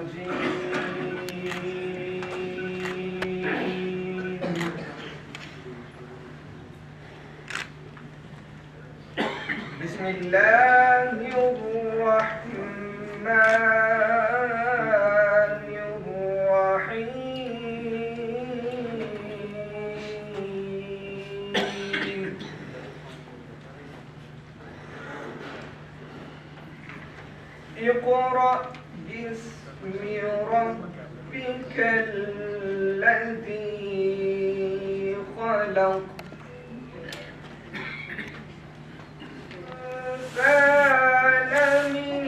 بسم الله الرحمن الرحيم اقرأ باسم ربك الذي خلق إنسان من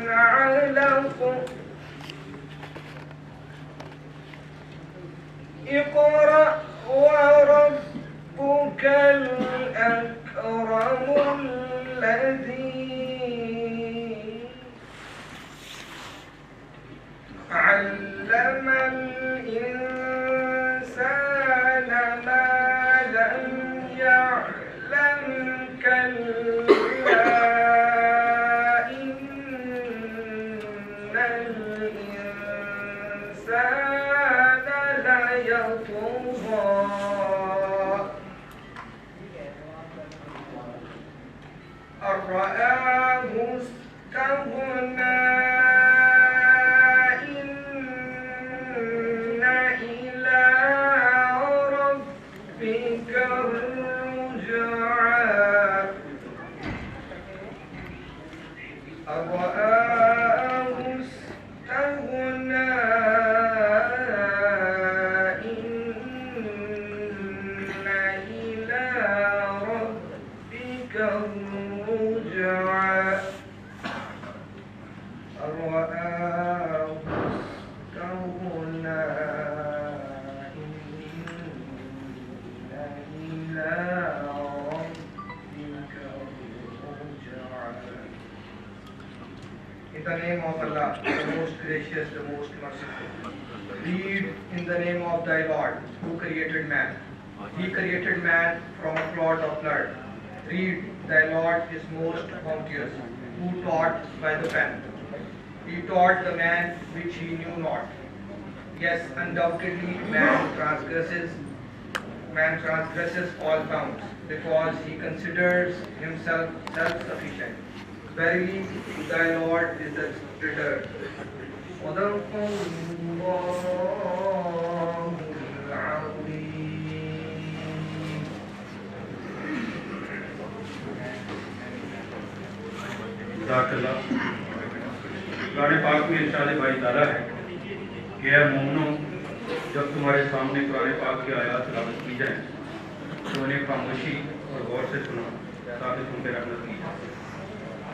علق اقرأ وربك الأكرم الذي علم الإنسان ما لم يعلم كلا إن الإنسان ليطغى أن رآه استغنى In the name of Allah, the most gracious, the most merciful. Read in the name of thy Lord, who created man. He created man from a clot of blood. Read, thy Lord is most bounteous, who taught by the pen. He taught the man which he knew not. Yes, undoubtedly man transgresses all bounds, because he considers himself self-sufficient. Verily, thy Lord is the Creator. قرآن پاک میں ارشاد باری تعالیٰ ہے کہ اے مومنو، جب تمہارے سامنے قرآن پاک کی آیات تلاوت کی جائیں تو انہیں خاموشی اور غور سے سنو تاکہ تم پہ رحمت کی جائے۔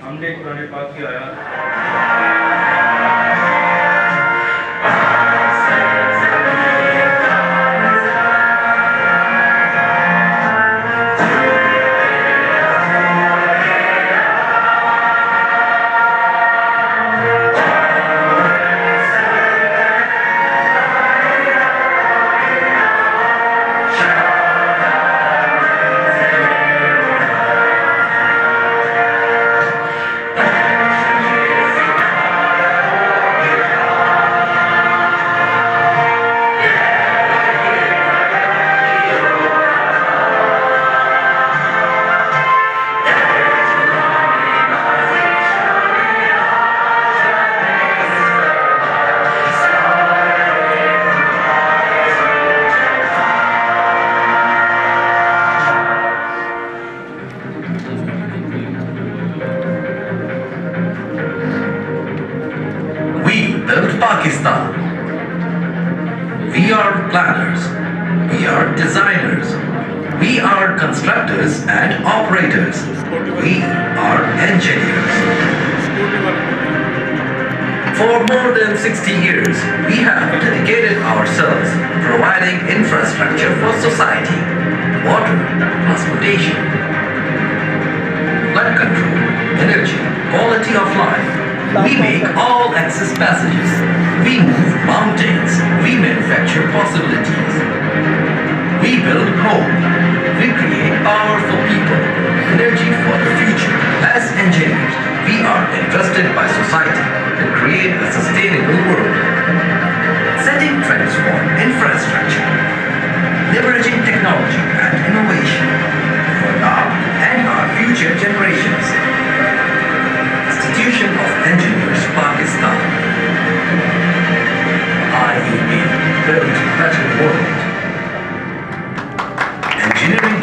ہم نے قرآن پاک کی آیات Pakistan. We are planners, we are designers, we are constructors and operators, we are engineers. For more than 60 years, we have dedicated ourselves providing infrastructure for society, water, transportation, flood control, energy, quality of life. We make all access passages. We move mountains. We manufacture possibilities. We build hope. We create power for people, energy for the future. As engineers, we are entrusted by society to create a sustainable world.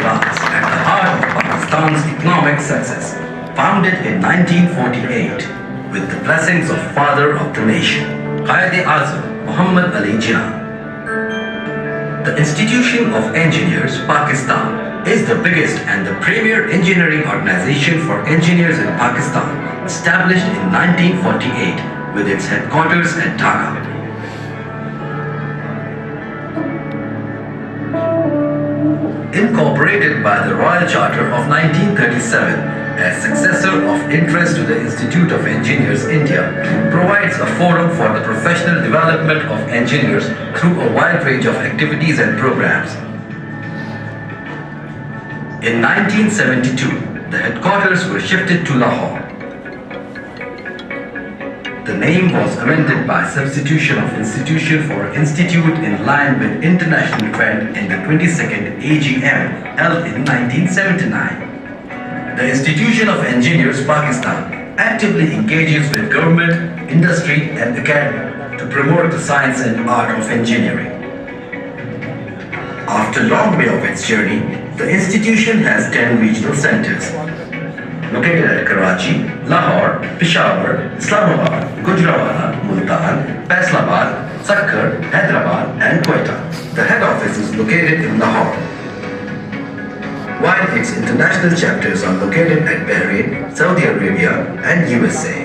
class at the heart of Pakistan's economic success. Founded in 1948 with the blessings of Father of the Nation, Quaid-e-Azam Muhammad Ali Jinnah. The Institution of Engineers, Pakistan is the biggest and the premier engineering organization for engineers in Pakistan, established in 1948 with its headquarters at Dhaka. Incorporated by the Royal Charter of 1937 as successor of interest to the Institute of Engineers India, provides a forum for the professional development of engineers through a wide range of activities and programs. In 1972, the headquarters were shifted to Lahore. The name was amended by substitution of institution for institute in line with international trend in the 22nd AGM held in 1979. The Institution of Engineers Pakistan actively engages with government, industry and academia to promote the science and art of engineering. After a long way of its journey, the institution has 10 regional centers located at Karachi, Lahore, Peshawar, Islamabad, Gujranwala, Multan, Faisalabad, Sakkar, Hyderabad and Quetta. The head office is located in Lahore, while its international chapters are located at Bahrain, Saudi Arabia and USA.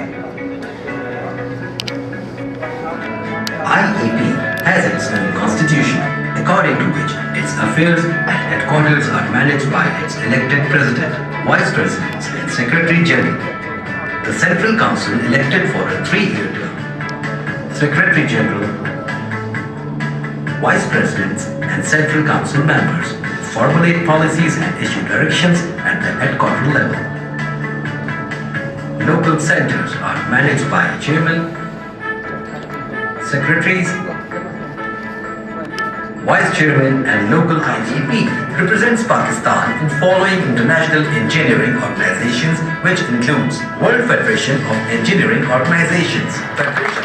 IEP has its own constitution, according to which its affairs and headquarters are managed by its elected president, vice presidents and secretary general. The Central Council elected for a 3-year term. Secretary general, vice presidents and Central Council members formulate policies and issue directions at the headquarters level. Local centers are managed by a chairman, secretaries, vice chairman and local IGP represents Pakistan in following international engineering organizations, which includes World Federation of Engineering Organizations, Federation.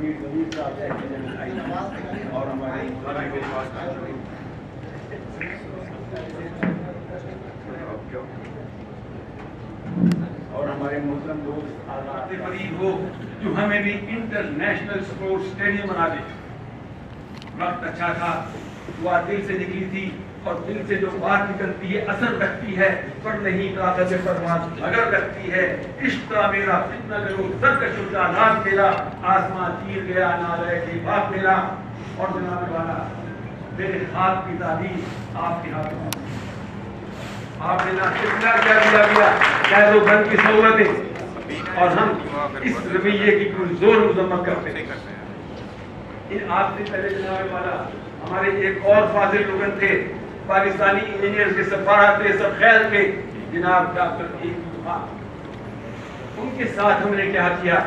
امیر ضمیر صاحب سے اور ہمارے اور ہمارے محترم دوست قریب ہو جو ہمیں بھی انٹرنیشنل سپورٹ اسٹیڈیم بنا دے. وقت اچھا تھا, دعا دل سے نکلی تھی اور دل سے جو بات نکلتی ہے اثر رکھتی ہے, پر نہیں کاغذ پرواز اگر رکھتی ہے. عشق کا میرا فتنہ کرو سرکش ناز میرا, آسمان چیر گیا نالے کے باپ میرا. اور جناب والا میرے ہاتھ کی تعبیر آپ کے ہاتھ میں, آپ نے نہ کتنا کیا دیا گیا قید و بند کی سہولتیں, اور ہم اس رویے کی پوری زور مذمت کرتے ہیں. آپ سے پہلے جناب والا ہمارے ایک اور فاضل لوگن تھے, پاکستانی انجینئر کے سفارت تھے, سب خیر تھے, جناب ڈاکٹر خان. ان کے ساتھ ہم نے کیا کیا,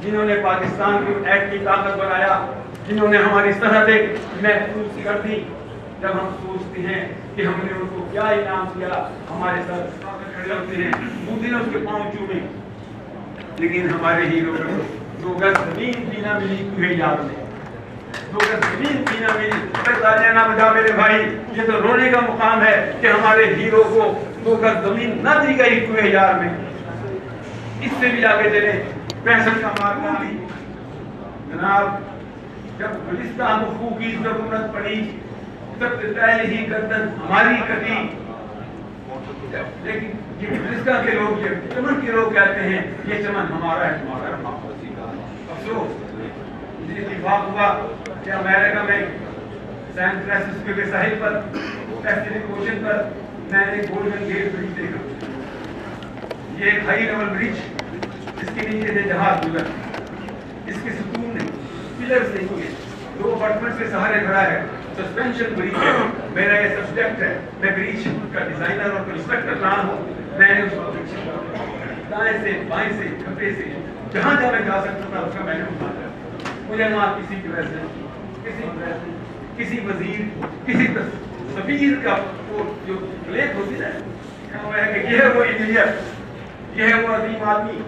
جنہوں نے پاکستان کو ایٹ کی طاقت بنایا, جنہوں نے ہماری سرحدیں محفوظ کر دی. جب ہم سوچتے ہیں کہ ہم نے ان کو کیا انعام دیا, ہمارے ساتھ کھڑے ہوتے ہیں وہ دن اس کے پاؤں چومے. لیکن ہمارے ہیرو کو دو گز زمین جینا ملی کوئی یاد نہیں, دو گز زمین جینا ملی. نہ بجا میرے بھائی, یہ تو رونے کا مقام ہے کہ ہمارے ہیرو کو دو گز زمین نہ دی گئی کوئی یار میں. اس سے بھی آگے چلے, پیسن کا مارکا بھی جناب, جب گلستان مخو کی ضرورت پڑی سب سے پہلے ہی گردن ہماری کٹی. لیکن یہ گلستان کے لوگ, یہ چمن کے لوگ کہتے ہیں یہ چمن ہمارا ہے, تمہارا ہے. افسوس یہ اتفاق ہوا کہ امریکہ میں سین فرانسسکو کے ساحل پر پیسیفک اوشن پر میں نے گولڈن گیٹ برج دیکھا. یہ ایک ہائی لیول برج جس کے نیچے سے جہاز گزر, اس کے ستون نہیں, پلرز نہیں ہوئے, دو اپارٹمنٹس کے سہارے کھڑا ہے. سسپینشن برج ہے. میرا یہ سبجیکٹ ہے, میں برج کا ڈیزائنر اور کنسٹرکٹر رہا ہوں. میں نے اس کو دائیں سے بائیں سے کھپے سے جہاں جہاں میں جا سکتا تھا اس کا میں نے اٹھایا. مجھے وہاں کسی کی وجہ سے کسی وزیر کسی سفیر کا وہ جو پلیٹ ہوتی ہے کہ یہ ہے وہ انجینئر, یہ ہے وہ عظیم آدمی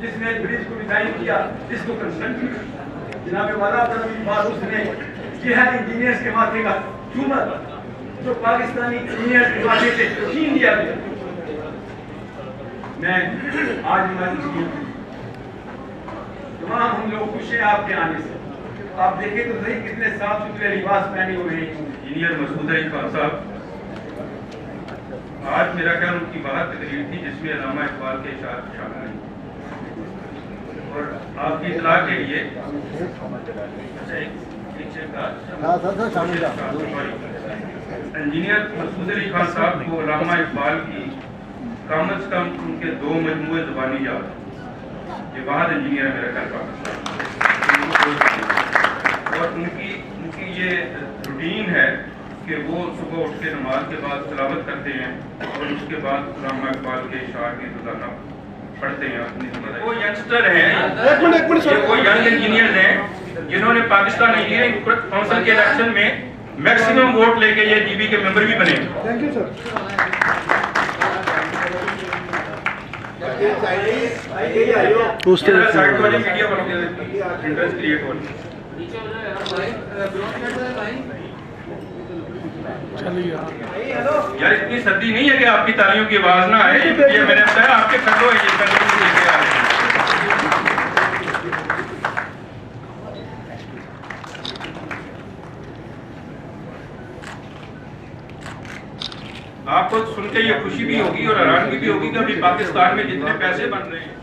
جس نے برج کو ڈیزائن کیا, جس کو کنسٹرکٹ کیا. جناب والا اس نے یہ ہے انجینئرز کے ماتھے کا چومر جو پاکستانی انجینئرز کے ماتھے سے چھین لیا گیا. میں آج ہماری تمام ہم لوگ خوش ہیں آپ کے آنے سے. آپ دیکھیں تو صحیح کتنے صاف ستھرے لباس پہنے ہوئے ہیں. انجینئر مسعود علی خان صاحب, آج میرا خیال ان کی بہت تقریر تھی جس میں علامہ اقبال کے اشعار شامل ہیں. اور آپ کی اطلاع کے لیے انجینئر مسعود علی خان صاحب کو علامہ اقبال کی کم از کم ان کے 2 مجموعے زبانی یاد ہیں. یہ واحد انجینئر ہے میرا خیال پاکستان. اور ان کی یہ روٹین ہے کہ وہ صبح اٹھ کے نماز کے بعد تلاوت کرتے ہیں اور اس کے بعد علامہ اقبال کے اشعار کی روزانہ پڑھتے ہیں. وہ ینگسٹر ہیں, وہ ینگ انجینئرز ہیں جنہوں نے پاکستان انجینئرنگ کونسل کے الیکشن میں میکسیمم ووٹ لے کے یہ DB کے ممبر بھی بنے. Thank you sir. یار اتنی سردی نہیں ہے کہ آپ کی تالیوں کی آواز نہ آئے. یہ میں نے بتایا آپ کے کندھوں ہیں, یہ کندھوں سے لے کے آ رہے ہیں. آپ کو سن کے یہ خوشی بھی ہوگی اور حیرانگی بھی ہوگی کہ ابھی پاکستان میں جتنے پیسے بن رہے ہیں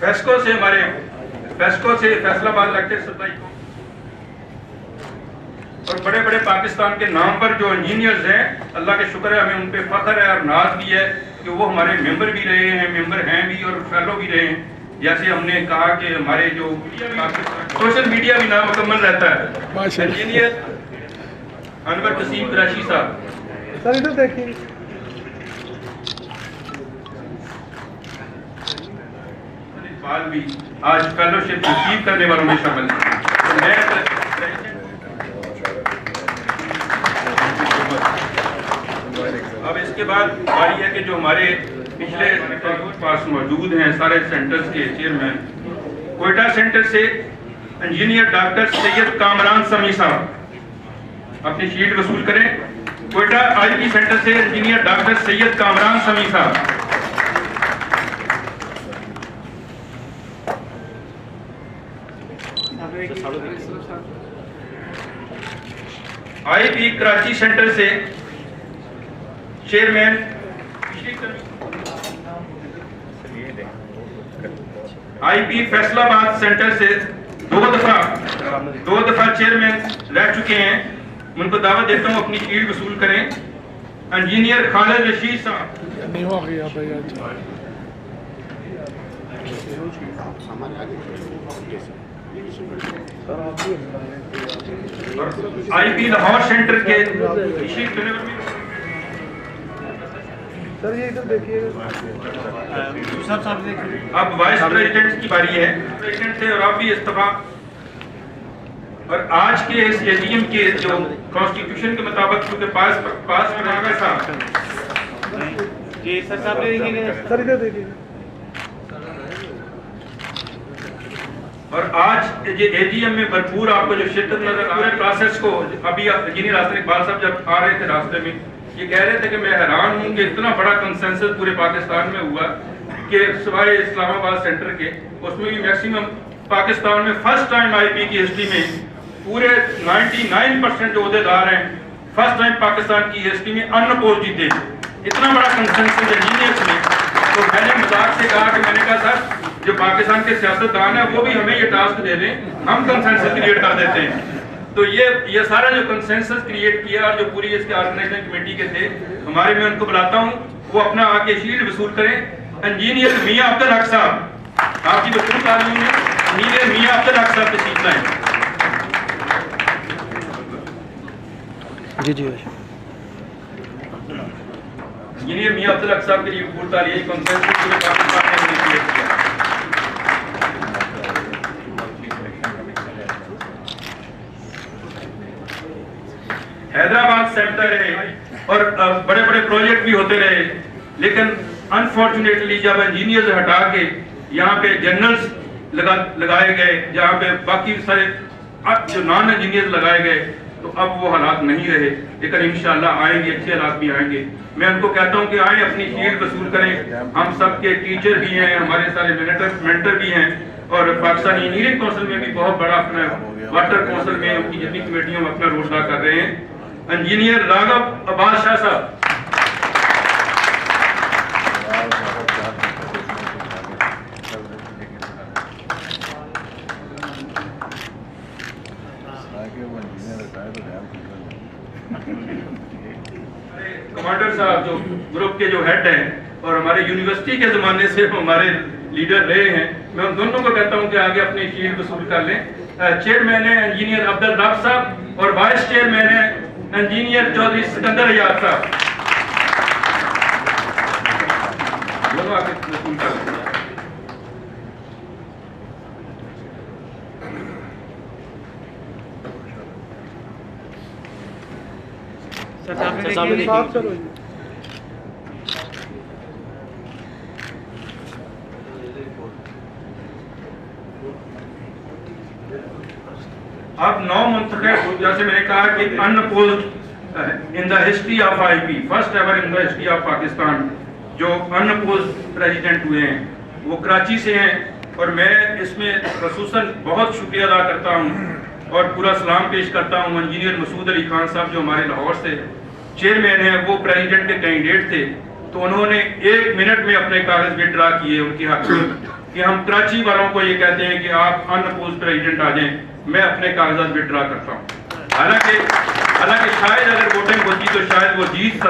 فیسکو سے, ہمارے فیسکو سے فیصل آباد الیکٹڈ سپلائی کو اور بڑے بڑے پاکستان کے نام پر جو انجینئرز ہیں, اللہ کے شکر ہے, ہمیں ان پہ فخر ہے اور ناز بھی ہے کہ وہ ہمارے ممبر بھی رہے ہیں, ممبر ہیں بھی اور فیلو بھی رہے ہیں. جیسے ہم نے کہا کہ ہمارے جو سوشل میڈیا بھی نامکمل رہتا ہے. انجینئر انور قسیم قریشی صاحب, سر ادھر دیکھیے. اقبال بھی آج فیلوشپ ریسیو کرنے والوں میں شامل ہیں. اب اس کے بعد باری ہے کہ جو ہمارے پچھلے پاس موجود ہیں سارے سینٹرز کے چیئرمین، کوئٹہ سینٹر سے انجینئر ڈاکٹر سید کامران سمی صاحب اپنی شیلڈ وصول کریں. کوئٹہ آئی پی سینٹر سے انجینئر ڈاکٹر سید کامران سمی صاحب. آئی پی کراچی سینٹر سے چیئرمین، آئی پی فیصلہ آباد سینٹر سے دو دفعہ چیئرمین رہ چکے ہیں، ان کو دعوت دیتا ہوں اپنی شیلڈ وصول کریں. انجینئر خالد رشید صاحب. آئی پی لاہور سینٹر کے اب وائس پریزیڈنٹ کی باری ہے. پریزیڈنٹ تھے اور آپ بھی استعفیٰ. اور آج کے اس اے جی ایم کے جو کانسٹیٹیوشن کے مطابق کیونکہ پاس کرانا تھا جی سر صاحب لے دیکھیے سر ادھر دیکھیے. اور آج یہ اے جی ایم میں بھرپور آپ کو جو شرکت نظر پورے پروسیس کو ابھی انجینئر حسن اقبال صاحب جب آ رہے تھے راستے میں یہ کہہ رہے تھے کہ میں حیران ہوں کہ اتنا بڑا کنسنسس پورے پاکستان میں ہوا کہ سوائے اسلام آباد سینٹر کے اس میں بھی میکسیمم پاکستان میں فرسٹ ٹائم آئی پی کی ہسٹری میں پورے 99% جو عہدیدار ہیں فرسٹ ٹائم پاکستان کی ہسٹری میں ان اپوزڈ جیتے. اتنا بڑا کنسنسس انجینئرز میں. تو میں نے مذاق سے کہا کہ میں نے کہا سر جو پاکستان کے سیاستدان ہیں وہ بھی ہمیں یہ ٹاسک دے دیں، ہم کنسنسس کریٹ کر دیتے ہیں. تو یہ سارا جو کنسنسس کریٹ کیا اور جو پوری اس کے آرگنائزنگ کمیٹی کے تھے ہمارے، میں ان کو بلاتا ہوں وہ اپنا آ کے شیلڈ وصول کریں. انجینئر میاں عبدالحق صاحب آپ کی بہت تعلیم ہے. انجینئر میاں عبدالحق صاحب تشریف لائیں. جی جی انجینئر میاں عبدالحق صاحب کے لیے پورا تعلیم کنسنسس پورے پاکستان میں کریٹ کیا. حیدرآباد سینٹر ہے اور بڑے بڑے پروجیکٹ بھی ہوتے رہے، لیکن انفارچونیٹلی جب انجینئرز ہٹا کے یہاں پہ جنرلز لگائے گئے، جہاں پہ باقی سارے جو نان انجینئرز لگائے گئے، تو اب وہ حالات نہیں رہے. لیکن انشاءاللہ آئیں گے، اچھے حالات بھی آئیں گے. میں ان کو کہتا ہوں کہ آئیں اپنی شیلڈ وصول کریں. ہم سب کے ٹیچر بھی ہیں، ہمارے سارے مینٹر بھی ہیں، اور پاکستانی انجینئرنگ کونسل میں بھی بہت بڑا اپنا واٹر کونسل میں ان کی جتنی کمیٹیوں میں اپنا رول ادا کر رہے ہیں. انجینئر راغب عباس شاہ صاحب. کمانڈر صاحب جو گروپ کے جو ہیڈ ہیں اور ہمارے یونیورسٹی کے زمانے سے ہمارے لیڈر رہے ہیں، میں ان دونوں کو کہتا ہوں کہ آگے اپنی شیلڈ وصول کر لیں. چیئرمین ہے انجینئر عبدالرب صاحب اور وائس چیئرمین ہے انجینئر چودھری سکندر ایاز صاحب. دونوں آگے وصول کر لیں. اب 9 منتخب، جیسے میں نے کہا کہ unopposed in the history of I P, first ever in the history of Pakistan جو ان اپوزڈ پریزیڈنٹ ہوئے ہیں وہ کراچی سے ہیں. اور میں اس میں خصوصاً بہت شکریہ ادا کرتا ہوں اور پورا سلام پیش کرتا ہوں انجینئر مسعود علی خان صاحب جو ہمارے لاہور سے چیئرمین ہیں. وہ پریزیڈنٹ کے کینڈیڈیٹ تھے، تو انہوں نے 1 منٹ میں اپنے کاغذ وڈرا کیے ان کی حق میں کہ ہم کراچی والوں کو یہ کہتے ہیں کہ آپ ان اپوزڈ پریزیڈنٹ آ جائیں، میں اپنے کاغذات وڈرا کرتا ہوں. حالانکہ شاید اگر ووٹنگ ہوتی تو شاید وہ جیت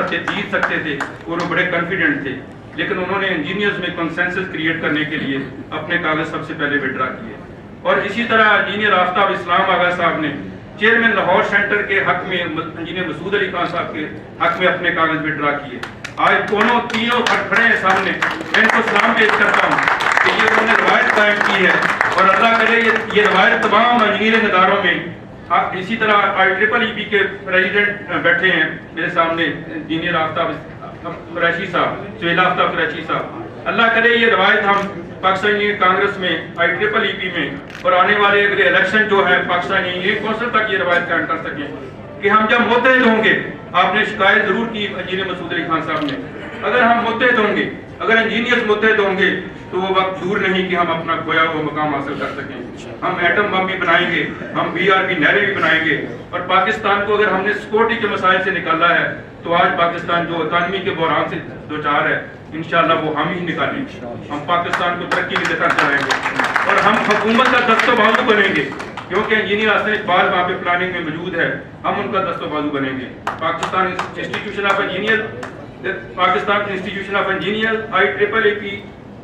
سکتے تھے اور وہ بڑے کانفیڈنٹ تھے، لیکن انہوں نے انجینئرز میں کنسنسس کریٹ کرنے کے لیے اپنے کاغذ سب سے پہلے وڈرا کیے. اور اسی طرح انجینئر آفتاب اسلام آغا صاحب نے چیئرمین لاہور سینٹر کے حق میں انجینئر مسعود علی خان صاحب کے حق میں اپنے کاغذ وڈرا کیے. آج تینوں کھڑے ہیں سامنے، میں ان کو سلام پیش کرتا ہوں کہ یہ انہوں نے روایت قائم کی ہے اور اللہ کرے یہ روایت تمام انجینئرنگ اداروں میں. اسی طرح IEEE کے پریزیڈنٹ بیٹھے ہیں میرے سامنے انجینئر آفتاب قریشی صاحب, سہیل آفتاب قریشی صاحب, اللہ کرے یہ روایت ہم پاکستان انجینئر کانگریس میں IEEE میں اور آنے والے اگلے الیکشن جو ہے پاکستان انجینئر کونسل تک یہ روایت قائم کر سکیں کہ ہم جب متحد ہوں گے. آپ نے شکایت ضرور کی انجینئر مسعود علی خان صاحب نے, اگر ہم متحد ہوں گے, اگر انجینئرز متحد ہوں گے تو وہ وقت دور نہیں کہ ہم اپنا کھویا ہوا مقام حاصل کر سکیں. ہم ایٹم بم بھی بنائیں گے, ہم BRB نہریں بھی بنائیں گے, اور پاکستان کو اگر ہم نے سیکورٹی کے مسائل سے نکالا ہے تو آج پاکستان جو اکانومی کے بحران سے دوچار ہے انشاءاللہ وہ ہم ہی نکالیں گے. ہم پاکستان کو ترقی کی طرف چلائیں گے اور ہم حکومت کا دست و بازو بنیں گے, کیونکہ انجینئر حسن اقبال وہاں پہ پلاننگ میں موجود ہے, ہم ان کا دست و بازو بنیں گے. Pakistan institution of engineer, Pakistan institution of engineer, IEEE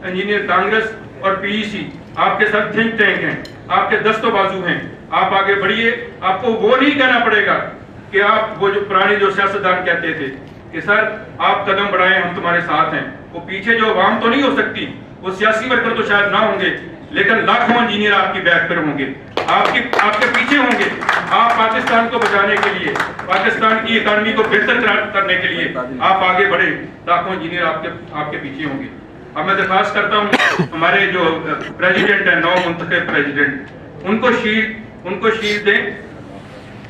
engineer Congress اور PEC آپ کے ساتھ تھنک ٹینک ہیں, آپ کے دست و بازو ہیں. آپ آگے بڑھیے, آپ کو وہ نہیں کہنا پڑے گا کہ آپ وہ جو پرانے جو سیاستدان کہتے تھے کہ سر آپ قدم بڑھائیں ہم تمہارے ساتھ ہیں. وہ پیچھے جو عوام تو نہیں ہو سکتی, وہ سیاسی ورکر تو شاید نہ ہوں گے, لیکن لاکھوں انجینئر آپ کی بیک پر ہوں گے, آپ کے پیچھے ہوں گے. آپ پاکستان کو بچانے کے لیے, پاکستان کی اکانومی کو بہتر کرنے کے لیے آپ آگے بڑھیں, لاکھوں انجینئر آپ کے پیچھے ہوں گے. اب میں درخواست کرتا ہوں ہمارے جو پریزیڈنٹ ہیں, نو منتخب پریزیڈنٹ, ان کو شیلڈ دیں,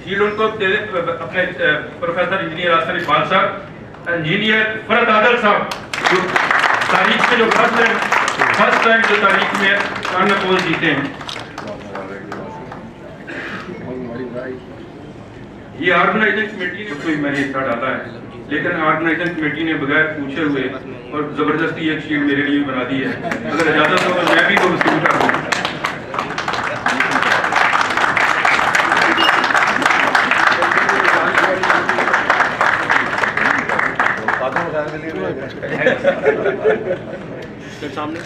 شیلڈ ان کو دے اپنے پروفیسر انجینئر حسن اقبال صاحب, انجینئر فرد عادل صاحب جو تاریخ کے جو فرسٹ ٹائم جو تاریخ میں کارنر پول جیتے ہیں. یہ آرگنائزنگ کمیٹی نے کوئی میں نے حصہ ڈالا ہے, لیکن آرگنائزنگ کمیٹی نے بغیر پوچھے ہوئے اور زبردستی ایک شیٹ میرے لیے بنا دی ہے. اگر اجازت ہو تو میں بھی وہ وصول کر دوں. سامنے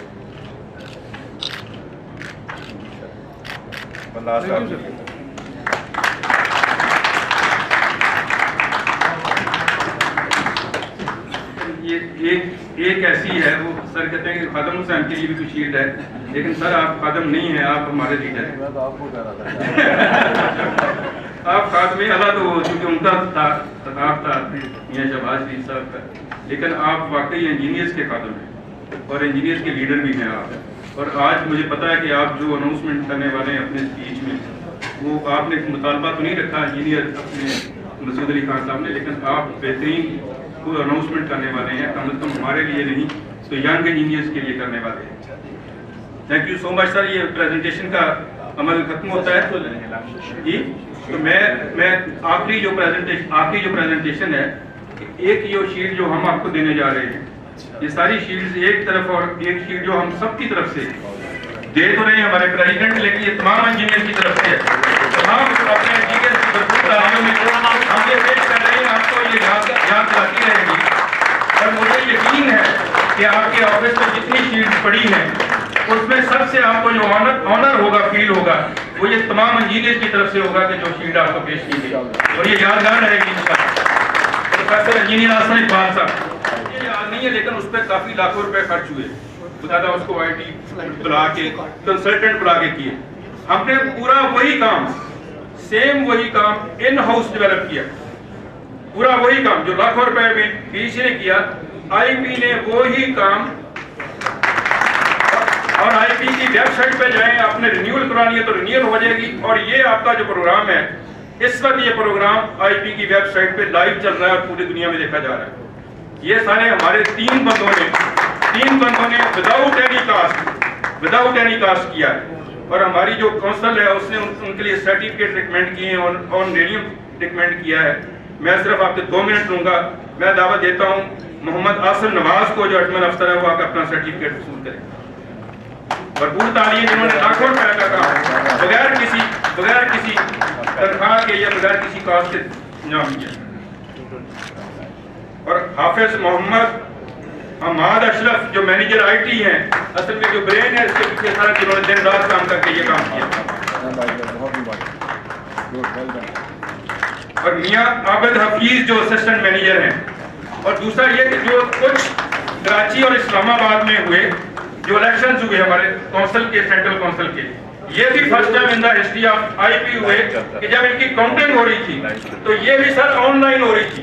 ایک ایسی ہے, وہ سر کہتے ہیں کہ خادم حسین کے لیے بھی کوئی شیلڈ ہے, لیکن سر آپ خادم نہیں ہیں, آپ ہمارے لیڈر ہیں. آپ خادم اللہ تو چونکہ ان کا خطاب تھا میاں شہباز شریف صاحب کا, لیکن آپ واقعی انجینئرز کے خادم ہیں اور انجینئرز کے لیڈر بھی ہیں آپ. اور آج مجھے پتا ہے کہ آپ جو اناؤنسمنٹ کرنے والے ہیں اپنے اسپیچ میں, وہ آپ نے مطالبہ تو نہیں رکھا انجینئر اپنے مسعود علی خان صاحب نے, لیکن آپ بہترین کوئی اناؤنسمنٹ کرنے والے ہیں, کم از کم ہمارے لیے نہیں تو ینگ انجینئرز کے لیے کرنے والے ہیں. تھینک یو سو مچ سر. یہ پریزنٹیشن کا عمل ختم ہوتا ہے جی, تو میں آخری جو پریزنٹیشن ہے, ایک یہ شیٹ جو ہم آپ کو دینے جا رہے ہیں, یہ ساری شیٹس ایک طرف اور ایک شیٹ جو ہم سب کی طرف سے دے تو رہے ہیں ہمارے پریزیڈنٹ, لیکن یہ تمام انجینئر کی طرف سے ہے. تمام اپنے انجینئر کی بھرپور تعلیموں میں ہم یہ پیش کر رہے ہیں, آپ کو یہ یاد دلاتی رہے گی. اور مجھے یقین ہے کہ آپ کے آفس میں جتنی شیٹس پڑی ہیں اس میں سب سے آپ کو جو آنر ہوگا, فیل ہوگا, وہ یہ تمام انجینئر کی طرف سے ہوگا کہ جو شیٹ آپ کو پیش کی گئی, اور یہ یادگار رہے گی. پروفیسر انجینئر حسن اقبال صاحب, یہ یاد نہیں ہے لیکن اس پہ کافی لاکھوں روپے خرچ ہوئے, بتاتا اس کو IT بلا کے کنسلٹنٹ بلا کے کیے. ہم نے پورا وہی کام, سیم وہی کام ان ہاؤس ڈیولپ کیا, پورا وہی کام جو لاکھوں روپے میں PEC نے کیا, IP نے وہی کام. اور IP کی ویب سائٹ پہ جائیں, آپ نے رینیول کرانی ہے تو رینیول ہو جائے گی. اور یہ آپ کا جو پروگرام ہے, اس وقت یہ پروگرام IP کی ویب سائٹ پہ لائیو چل رہا ہے اور پوری دنیا میں دیکھا جا رہا ہے. یہ سارے ہمارے تین بندوں نے وداؤٹ اینی کاسٹ کیا ہے. اور ہماری جو کونسل ہے اس نے ان کے لیے سرٹیفکیٹ ریکمینڈ کیے ہیں اور آنریڈیم ریکمینڈ کیا ہے. میں صرف آپ کے 2 منٹ لوں گا. میں دعوت دیتا ہوں محمد آصف نواز کو, جو ایڈمن افسر ہے, وہ آ کے اپنا سرٹیفکیٹ وصول کریں. بھرپور تعلیم جنہوں نے لاکھوں روپے کا کام بغیر کسی تنخواہ کے یا بغیر کسی کاسٹ کے انجام کیا. اور حافظ محمد حماد اشرف جو مینیجر IT ہیں, اصل میں جو برین ہے اس کے پیچھے سارا, جنہوں نے دن رات کام کر کے یہ کام کیا. اور میاں عابد حفیظ جو اسسٹنٹ مینیجر ہیں. اور دوسرا یہ کہ جو کچھ کراچی اور اسلام آباد میں ہوئے جو الیکشنز ہوئے ہمارے کونسل کے, سینٹرل کونسل کے, یہ بھی first time in the history of IP ہوئے کہ جب ان کی کاؤنٹنگ ہو رہی تھی تو یہ بھی سر آن لائن ہو رہی تھی.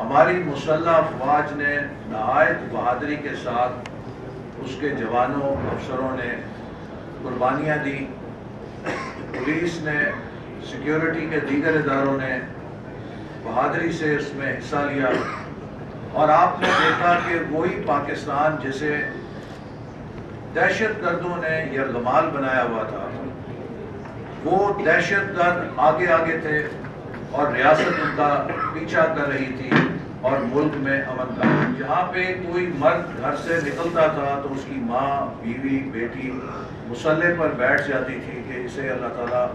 ہماری مسلح افواج نے نہایت بہادری کے ساتھ اس کے جوانوں افسروں نے قربانیاں دی، پولیس نے، سیکیورٹی کے دیگر اداروں نے بہادری سے اس میں حصہ لیا، اور آپ نے دیکھا کہ وہی پاکستان جسے دہشت گردوں نے یرغمال بنایا ہوا تھا، وہ دہشت گرد آگے آگے تھے اور ریاست ان کا پیچھا کر رہی تھی اور ملک میں امن تھا۔ جہاں پہ کوئی مرد گھر سے نکلتا تھا تو اس کی ماں، بیوی، بیٹی مسلح پر بیٹھ جاتی تھی کہ اسے اللہ تعالیٰ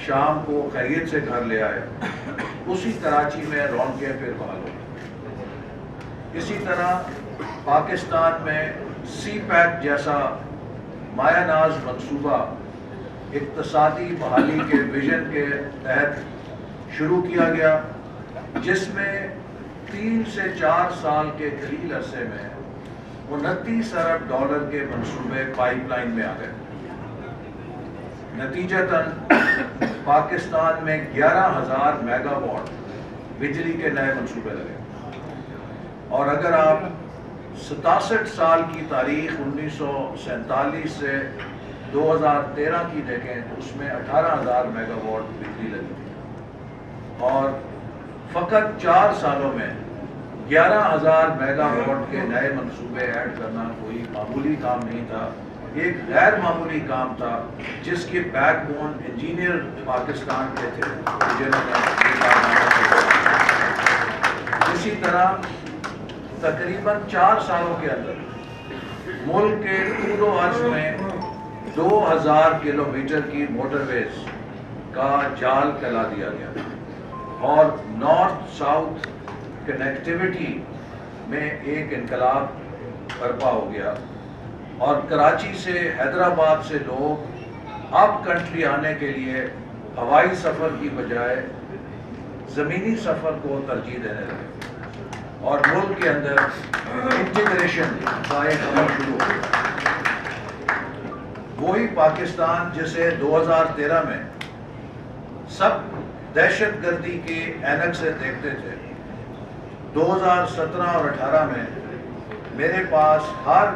شام کو خیریت سے گھر لے آئے۔ اسی کراچی میں رونقیں پھر بحال ہوئی۔ اسی طرح پاکستان میں سی پیک جیسا مایہ ناز منصوبہ اقتصادی بحالی کے ویژن کے تحت شروع کیا گیا، جس میں 3 سے 4 سال کے قلیل عرصے میں 29 ارب ڈالر کے منصوبے پائپ لائن میں آ گئے۔ نتیجتاً پاکستان میں 11,000 میگا واٹ بجلی کے نئے منصوبے لگے، اور اگر آپ 67 سال کی تاریخ 1947 سے 2013 کی دیکھیں تو اس میں 18,000 میگا واٹ بجلی لگی تھی، اور فقط 4 سالوں میں 11,000 میگا واٹ کے نئے منصوبے ایڈ کرنا کوئی معمولی کام نہیں تھا، ایک غیر معمولی کام تھا جس کے بیک بون انجینئر پاکستان کے تھے جنہوں نے یہ کارنامہ کیا۔ اسی طرح تقریباً 4 سالوں کے اندر ملک کے طول و عرض میں 2,000 کلومیٹر کی موٹر ویز کا جال پھیلا دیا گیا، اور نارتھ ساؤتھ کنیکٹیویٹی میں ایک انقلاب برپا ہو گیا، اور کراچی سے، حیدرآباد سے لوگ اب کنٹری آنے کے لیے ہوائی سفر کی بجائے زمینی سفر کو ترجیح دینے لگے، اور ملک کے اندر انٹیگریشن کا ایک عمل شروع ہو گیا۔ وہی پاکستان جسے 2013 میں سب دہشت گردی کے اینک سے دیکھتے تھے، 2017 اور 18 میں میرے پاس ہر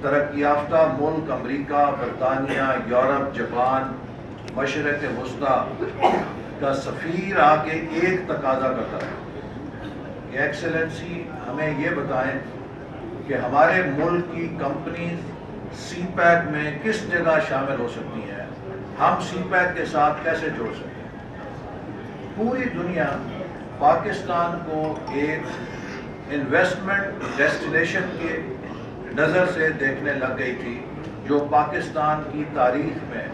ترقی یافتہ ملک، امریکہ، برطانیہ، یورپ، جاپان، مشرق وسطیٰ کا سفیر آ کے ایک تقاضا کرتا ہے کہ ایکسلنسی ہمیں یہ بتائیں کہ ہمارے ملک کی کمپنیز سی پیک میں کس جگہ شامل ہو سکتی ہیں، ہم سی پیک کے ساتھ کیسے جوڑ سکتے ہیں۔ پوری دنیا پاکستان کو ایک انویسٹمنٹ ڈیسٹینیشن کے نظر سے دیکھنے لگ گئی تھی، جو پاکستان کی تاریخ میں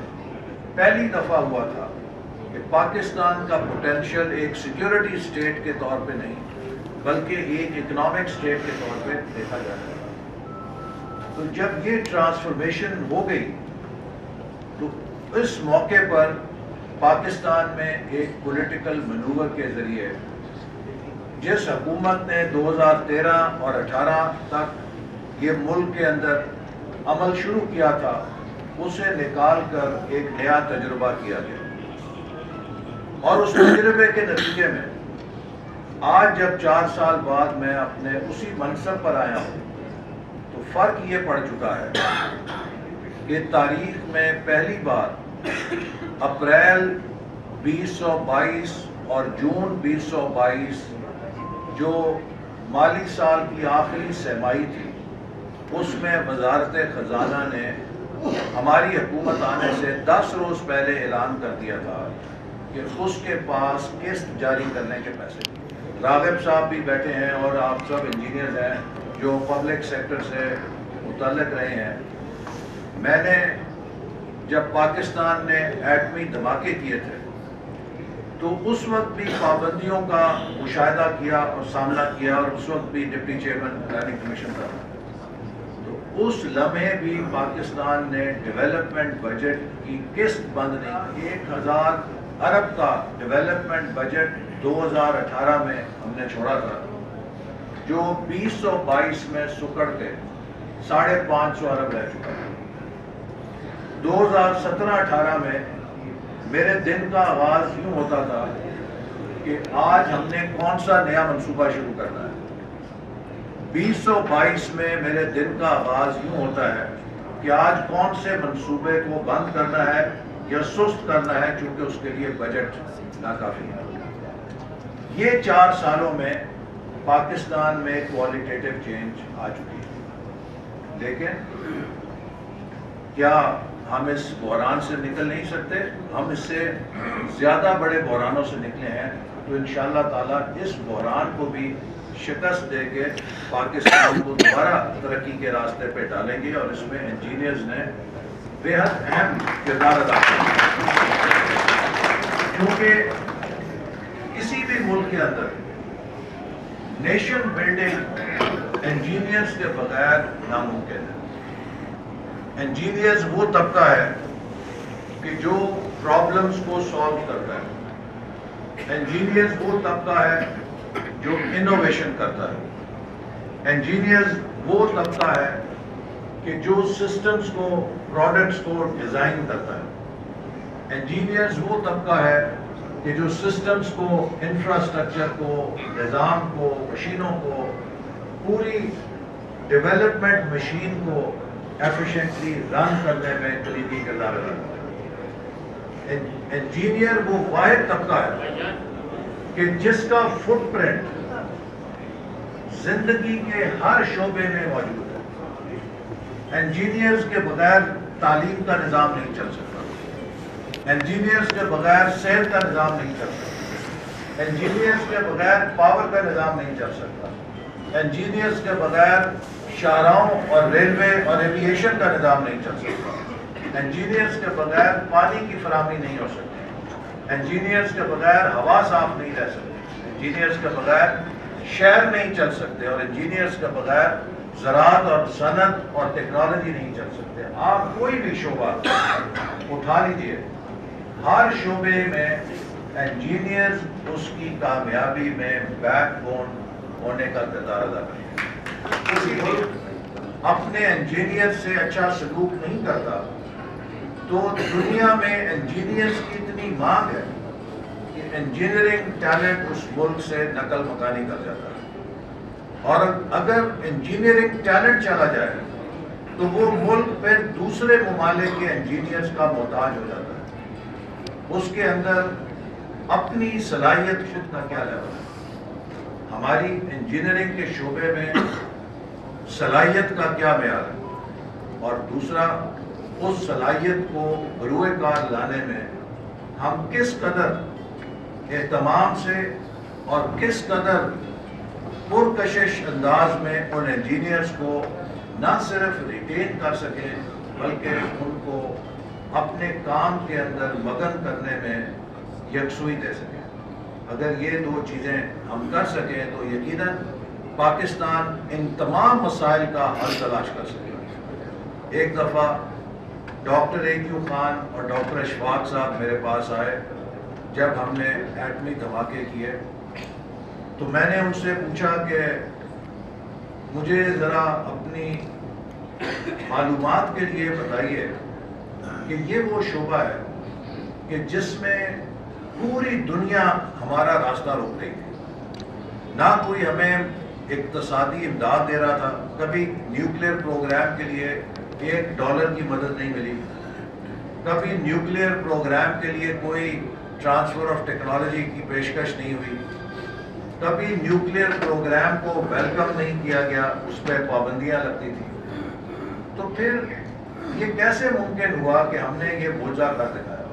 پہلی دفعہ ہوا تھا کہ پاکستان کا پوٹینشیل ایک سیکیورٹی اسٹیٹ کے طور پہ نہیں بلکہ ایک اکنامک اسٹیٹ کے طور پہ دیکھا جاتا ہے۔ تو جب یہ ٹرانسفارمیشن ہو گئی تو اس موقع پر پاکستان میں ایک پولیٹیکل مینوور کے ذریعے جس حکومت نے 2013 اور 18 تک یہ ملک کے اندر عمل شروع کیا تھا، اسے نکال کر ایک نیا تجربہ کیا گیا، اور اس تجربے کے نتیجے میں آج جب 4 سال بعد میں اپنے اسی منصب پر آیا ہوں تو فرق یہ پڑ چکا ہے کہ تاریخ میں پہلی بار اپریل 2022 اور جون 2022 جو مالی سال کی آخری سرمائی تھی، اس میں وزارت خزانہ نے ہماری حکومت آنے سے 10 روز پہلے اعلان کر دیا تھا کہ اس کے پاس قسط جاری کرنے کے پیسے۔ راغب صاحب بھی بیٹھے ہیں اور آپ سب انجینئرز ہیں جو پبلک سیکٹر سے متعلق رہے ہیں۔ میں نے جب پاکستان نے ایٹمی دھماکے کیے تھے تو اس وقت بھی پابندیوں کا مشاہدہ کیا اور سامنا کیا، اور اس وقت بھی ڈپٹی چیئرمین پلاننگ کمیشن تھا۔ تو اس لمحے بھی پاکستان نے ڈیولپمنٹ بجٹ کی قسط بند نہیں کی۔ 1,000 ارب کا ڈیولپمنٹ بجٹ 2018 میں ہم نے چھوڑا تھا، جو 2022 میں سکڑ کے 550 ارب رہ چکا ہے۔ 2017-18 میں میرے دن کا آغاز یوں ہوتا تھا کہ آج ہم نے کون سا نیا منصوبہ شروع کرنا ہے. 2022 میں میرے دن کا آغاز یوں ہوتا ہے کہ آج کون سے منصوبے کو بند کرنا ہے یا سست کرنا ہے، چونکہ اس کے لیے بجٹ ناکافی ہے. یہ 4 سالوں میں پاکستان میں کوالٹیٹیو چینج آ چکی ہے، لیکن کیا ہم اس بحران سے نکل نہیں سکتے؟ ہم اس سے زیادہ بڑے بحرانوں سے نکلے ہیں. تو انشاءاللہ تعالیٰ اس بحران کو بھی شکست دے کے پاکستان کو دوبارہ ترقی کے راستے پہ ڈالیں گے، اور اس میں انجینئرز نے بے حد اہم کردار ادا کیا. کیونکہ کسی بھی ملک کے اندر نیشن بلڈنگ انجینئرز کے بغیر ناممکن ہے. انجینئرز وہ طبقہ ہے کہ جو پرابلمز کو سالو کرتا ہے. انجینئرز وہ طبقہ ہے جو انوویشن کرتا ہے. انجینئرز وہ طبقہ ہے کہ جو سسٹمز کو، پروڈکٹس کو ڈیزائن کرتا ہے. انجینئرز وہ طبقہ ہے کہ جو سسٹمز کو، انفراسٹرکچر کو، نظام کو، مشینوں کو، پوری ڈیولپمنٹ مشین کو ایفیشینٹلی رن کرنے میں کلیدی کردار ادا کرتا ہے. انجینئر وہ واحد طبقہ ہے کہ جس کا فٹ پرنٹ زندگی کے ہر شعبے میں موجود ہے. انجینئرز کے بغیر تعلیم کا نظام نہیں چل سکتا. انجینئرز کے بغیر صحت کا نظام نہیں چل سکتا. انجینئرز کے بغیر پاور کا نظام نہیں چل سکتا. انجینئرز کے بغیر شاہراہوں اور ریلوے اور ایوییشن کا نظام نہیں چل سکتا. انجینئرز کے بغیر پانی کی فراہمی نہیں ہو سکتی. انجینئرز کے بغیر ہوا صاف نہیں رہ سکتی. انجینئرز کے بغیر شہر نہیں چل سکتے، اور انجینئرز کے بغیر زراعت اور صنعت اور ٹیکنالوجی نہیں چل سکتے. آپ کوئی بھی شعبہ اٹھا لیجئے، ہر شعبے میں انجینئرز اس کی کامیابی میں بیک بون ہونے کا کردار ادا کرتے ہیں. کسی ملک اپنے انجینئر سے اچھا سلوک نہیں کرتا تو دنیا میں انجینئرز کی اتنی مانگ ہے کہ انجینئرنگ ٹیلنٹ اس ملک سے نقل مکانی کر جاتا ہے. اور اگر انجینئرنگ ٹیلنٹ چلا جائے تو وہ ملک پھر دوسرے ممالک کے انجینئرز کا محتاج ہو جاتا ہے. اس کے اندر اپنی صلاحیت خود کا کیا لیول ہے. ہماری انجینئرنگ کے شعبے میں صلاحیت کا کیا معیار ہے، اور دوسرا اس صلاحیت کو بروئے کار لانے میں ہم کس قدر اہتمام سے اور کس قدر پرکشش انداز میں ان انجینئرز کو نہ صرف ریٹین کر سکیں بلکہ ان کو اپنے کام کے اندر مگن کرنے میں یکسوئی دے سکیں. اگر یہ 2 چیزیں ہم کر سکیں تو یقیناً پاکستان ان تمام مسائل کا حل تلاش کر سکے. ایک دفعہ ڈاکٹر اے.کیو. خان اور ڈاکٹر اشفاق صاحب میرے پاس آئے جب ہم نے ایٹمی دھماکے کیے، تو میں نے ان سے پوچھا کہ مجھے ذرا اپنی معلومات کے لیے بتائیے کہ یہ وہ شعبہ ہے کہ جس میں پوری دنیا ہمارا راستہ روک رہی تھی. نہ کوئی ہمیں اقتصادی امداد دے رہا تھا، کبھی نیوکلیئر پروگرام کے لیے $1 کی مدد نہیں ملی، کبھی نیوکلیئر پروگرام کے لیے کوئی ٹرانسفر آف ٹیکنالوجی کی پیشکش نہیں ہوئی، کبھی نیوکلیئر پروگرام کو ویلکم نہیں کیا گیا، اس پہ پابندیاں لگتی تھیں. تو پھر یہ کیسے ممکن ہوا کہ ہم نے یہ موجزہ کر دکھایا،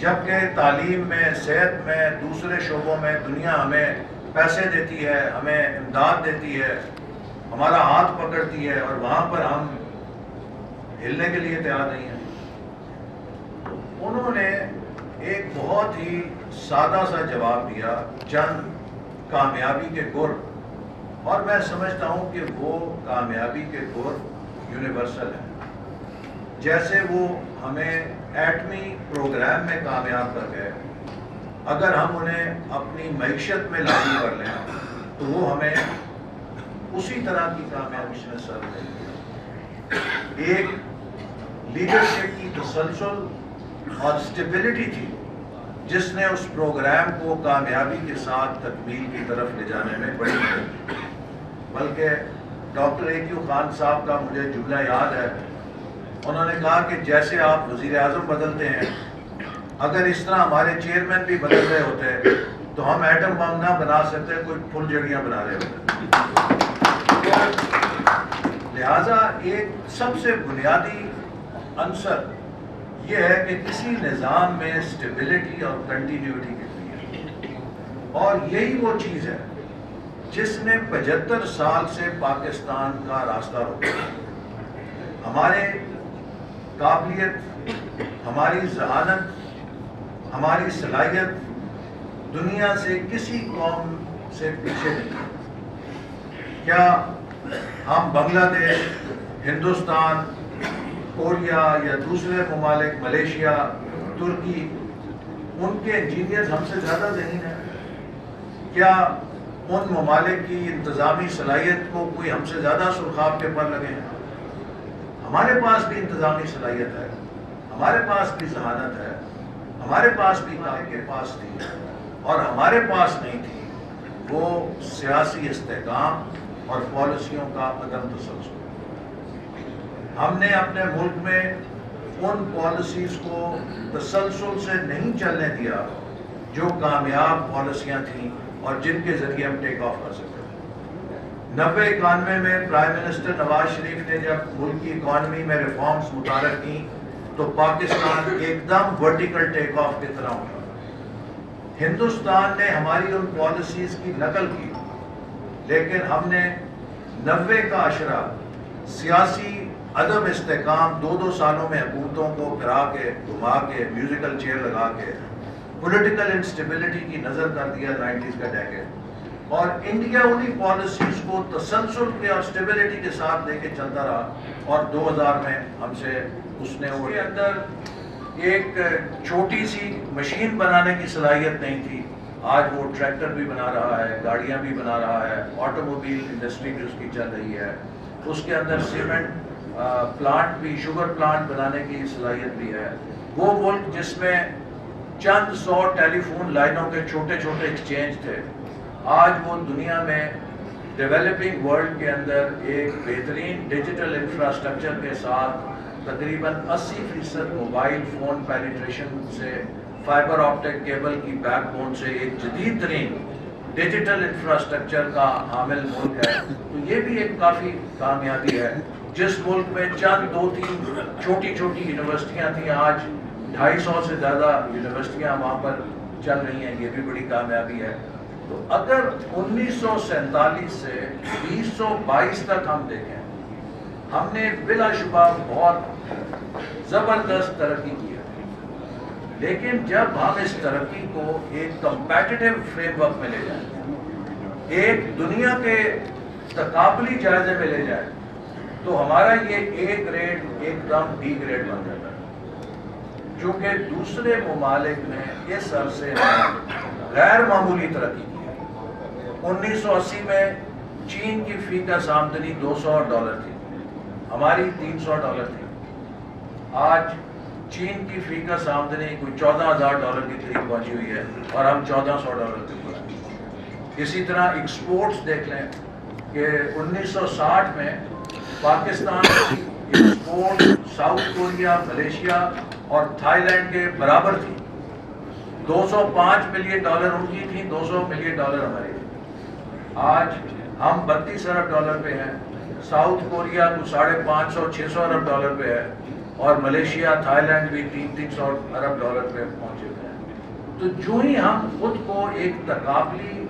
جبکہ تعلیم میں، صحت میں، دوسرے شعبوں میں دنیا ہمیں پیسے دیتی ہے، ہمیں امداد دیتی ہے، ہمارا ہاتھ پکڑتی ہے، اور وہاں پر ہم ہلنے کے لیے تیار نہیں ہیں. انہوں نے ایک بہت ہی سادہ سا جواب دیا، چند کامیابی کے گر، اور میں سمجھتا ہوں کہ وہ کامیابی کے گر یونیورسل ہیں. جیسے وہ ہمیں ایٹمی پروگرام میں کامیاب کر گئے، اگر ہم انہیں اپنی معیشت میں لاگو کر لیں تو وہ ہمیں اسی طرح کی کامیابی میں سر دیں گے. ایک لیڈرشپ کی تسلسل اور سٹیبلٹی تھی جس نے اس پروگرام کو کامیابی کے ساتھ تکمیل کی طرف لے جانے میں بڑی مدد کی۔ بلکہ ڈاکٹر اے.کیو. خان صاحب کا مجھے جملہ یاد ہے، انہوں نے کہا کہ جیسے آپ وزیر اعظم بدلتے ہیں، اگر اس طرح ہمارے چیئرمین بھی بدل رہے ہوتے تو ہم ایٹم بم نہ بنا سکتے، کوئی پھل جڑیاں بنا رہے ہوتے۔ لہٰذا ایک سب سے بنیادی عنصر یہ ہے کہ کسی نظام میں اسٹیبلٹی اور کنٹینیوٹی کتنی ہے، اور یہی وہ چیز ہے جس نے 75 سال سے پاکستان کا راستہ روکا۔ ہمارے قابلیت، ہماری ذہانت، ہماری صلاحیت دنیا سے کسی قوم سے پیچھے نہیں۔ کیا ہم بنگلہ دیش، ہندوستان، کوریا یا دوسرے ممالک، ملیشیا، ترکی، ان کے انجینئرز ہم سے زیادہ ذہین ہیں؟ کیا ان ممالک کی انتظامی صلاحیت کو کوئی ہم سے زیادہ سرخاب کے پر لگے ہیں؟ ہمارے پاس بھی انتظامی صلاحیت ہے، ہمارے پاس بھی ذہانت ہے، ہمارے پاس بھی کے پاس تھی، اور ہمارے پاس نہیں تھی وہ سیاسی استحکام اور پالیسیوں کا عدم تسلسل۔ ہم نے اپنے ملک میں ان پالیسیز کو تسلسل سے نہیں چلنے دیا جو کامیاب پالیسیاں تھیں اور جن کے ذریعے ہم ٹیک آف کر سکتے۔ 90-91 میں پرائم منسٹر نواز شریف نے جب ملک کی اکانومی میں ریفارمز متعارف کی تو پاکستان ایک دم ورٹیکل ٹیک آف کی طرح اٹھا۔ ہندوستان نے ہماری ان پالیسیز کی نقل کی، لیکن ہم نے 90 کا عشرہ سیاسی عدم استحکام، 2 سالوں میں حکومتوں کو پھرا کے، گھما کے، میوزیکل چیئر لگا کے پولیٹیکل انسٹیبلٹی کی نظر کر دیا 90s کا ڈیکیڈ، اور انڈیا انہی پالیسیز کو تسلسل کے اور اسٹیبلٹی کے ساتھ لے کے چلتا رہا، اور 2000 میں ہم سے اس نے وہ اندر ایک چھوٹی سی مشین بنانے کی صلاحیت نہیں تھی، آج وہ ٹریکٹر بھی بنا رہا ہے، گاڑیاں بھی بنا رہا ہے، آٹوموبائل انڈسٹری بھی اس کی چل رہی ہے، اس کے اندر سیمنٹ پلانٹ بھی، شوگر پلانٹ بنانے کی صلاحیت بھی ہے۔ وہ ملک جس میں چند 100 ٹیلی فون لائنوں کے چھوٹے چھوٹے ایکسچینج تھے، آج وہ دنیا میں ڈیولپنگ ورلڈ کے اندر ایک بہترین ڈیجیٹل انفراسٹرکچر کے ساتھ تقریباً 80% موبائل فون پینیٹریشن سے، فائبر آپٹک کیبل کی بیک بون سے ایک جدید ترین ڈیجیٹل انفراسٹرکچر کا حامل ملک ہے۔ تو یہ بھی ایک کافی کامیابی ہے۔ جس ملک میں چند 2-3 چھوٹی چھوٹی یونیورسٹیاں تھیں، آج 250 سے زیادہ یونیورسٹیاں وہاں پر چل رہی ہیں، یہ بھی بڑی کامیابی ہے۔ تو اگر 1947 سے 2022 تک ہم دیکھیں، ہم نے بلا شبہ بہت زبردست ترقی کی ہے، لیکن جب ہم اس ترقی کو ایک کمپیٹیٹو فریم ورک میں لے جائیں، ایک دنیا کے تقابلی جائزے میں لے جائیں، تو ہمارا یہ A گریڈ ایک دم D گریڈ بن جاتا ہے، چونکہ دوسرے ممالک نے اس عرصے میں غیر معمولی ترقی کی ہے۔ 1980 میں چین کی فی کس آمدنی $200 تھی، ہماری $300 تھی۔ آج چین کی فی کس آمدنی کوئی $14,000 کے قریب پہنچی ہوئی ہے، اور ہم $1,400 کے قریب۔ اسی طرح ایکسپورٹس دیکھ لیں کہ 1960 میں پاکستان کی ایکسپورٹ ساؤتھ کوریا، ملیشیا اور تھائی لینڈ کے برابر تھی۔ $205 ملین ان کی تھی، $200 ملین ہماری تھی۔ آج ہم $32 ارب پہ ہیں، ساؤتھ کوریا کو $550-600 ارب پہ ہے، اور ملیشیا، تھائی لینڈ بھی 300 ارب پہ پہنچے ہوئے ہیں۔ تو جو ہی ہم خود کو ایک تقابلی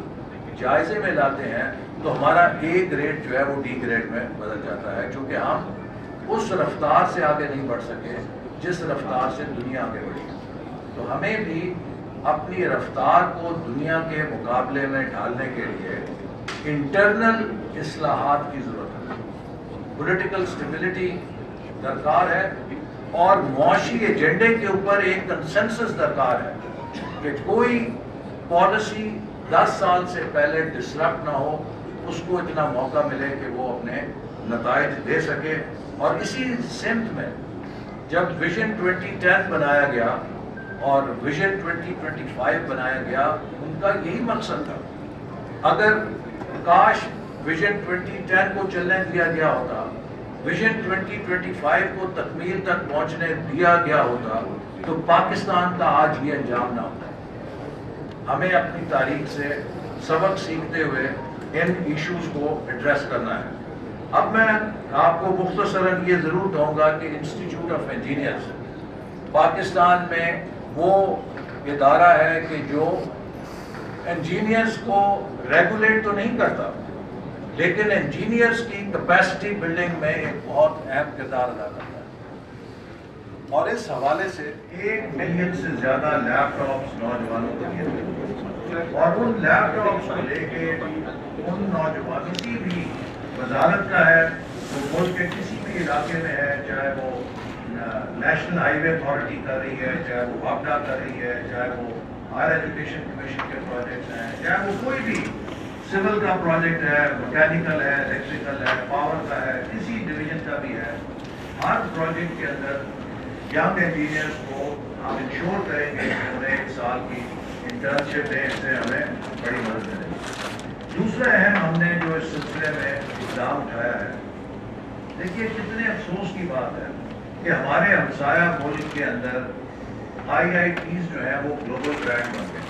جائزے میں لاتے ہیں تو ہمارا A گریڈ جو ہے وہ D گریڈ میں بدل جاتا ہے، کیونکہ ہم اس رفتار سے آگے نہیں بڑھ سکے جس رفتار سے دنیا آگے بڑھی۔ تو ہمیں بھی اپنی رفتار کو دنیا کے مقابلے میں ڈھالنے کے لیے انٹرنل اصلاحات کی ضرورت ہے، پولیٹیکل اسٹیبلٹی درکار ہے، اور معاشی ایجنڈے کے اوپر ایک کنسنسس درکار ہے کہ کوئی پالیسی 10 سال سے پہلے ڈسرپٹ نہ ہو، اس کو اتنا موقع ملے کہ وہ اپنے نتائج دے سکے۔ اور اسی سمت میں جب ویژن 2010 بنایا گیا اور ویژن 2025 بنایا گیا، ان کا یہی مقصد تھا۔ اگر کاش ویژن 2010 کو چلنے دیا گیا ہوتا، ویژن 2025 کو تکمیل تک پہنچنے دیا گیا ہوتا، تو پاکستان کا آج یہ انجام نہ ہوتا۔ ہمیں اپنی تاریخ سے سبق سیکھتے ہوئے ان ایشوز کو ایڈریس کرنا ہے۔ اب میں آپ کو مختصراً یہ ضرور کہوں گا کہ انسٹیٹیوٹ آف انجینئرز پاکستان میں وہ ادارہ ہے کہ جو انجینئرز کو ریگولیٹ تو نہیں کرتا، لیکن انجینئرز کی کیپیسٹی بلڈنگ میں ایک بہت اہم کردار ادا کرتا ہے۔ اور اس حوالے سے 1 ملین سے زیادہ لیپ ٹاپس نوجوانوں کو دیے گئے، اور ان لیپ ٹاپس کو لے کے ان نوجوانوں کی بھی وزارت کا ہے، وہ ملک کے کسی بھی علاقے میں ہے، چاہے وہ نیشنل ہائی وے اتھارٹی کر رہی ہے، چاہے وہ واپڈا کر رہی ہے، چاہے وہ ہائر ایجوکیشن کمیشن کے پروجیکٹس ہیں، چاہے وہ کوئی بھی سول کا پروجیکٹ ہے، میکینیکل ہے، الیکٹریکل ہے، پاور کا ہے، کسی ڈویژن کا بھی ہے، ہر پروجیکٹ کے اندر ینگ انجینئرس کو ہم انشور کریں گے کہ انہیں 1 سال کی انٹرنشپ دیں، اس سے ہمیں بڑی مدد ملے گی۔ دوسرا اہم ہم نے جو اس سلسلے میں اقدام اٹھایا ہے، دیکھیے کتنے افسوس کی بات ہے کہ ہمارے ہمسایہ ملک کے اندر IITs جو ہیں وہ گلوبل برانڈ بن گئے،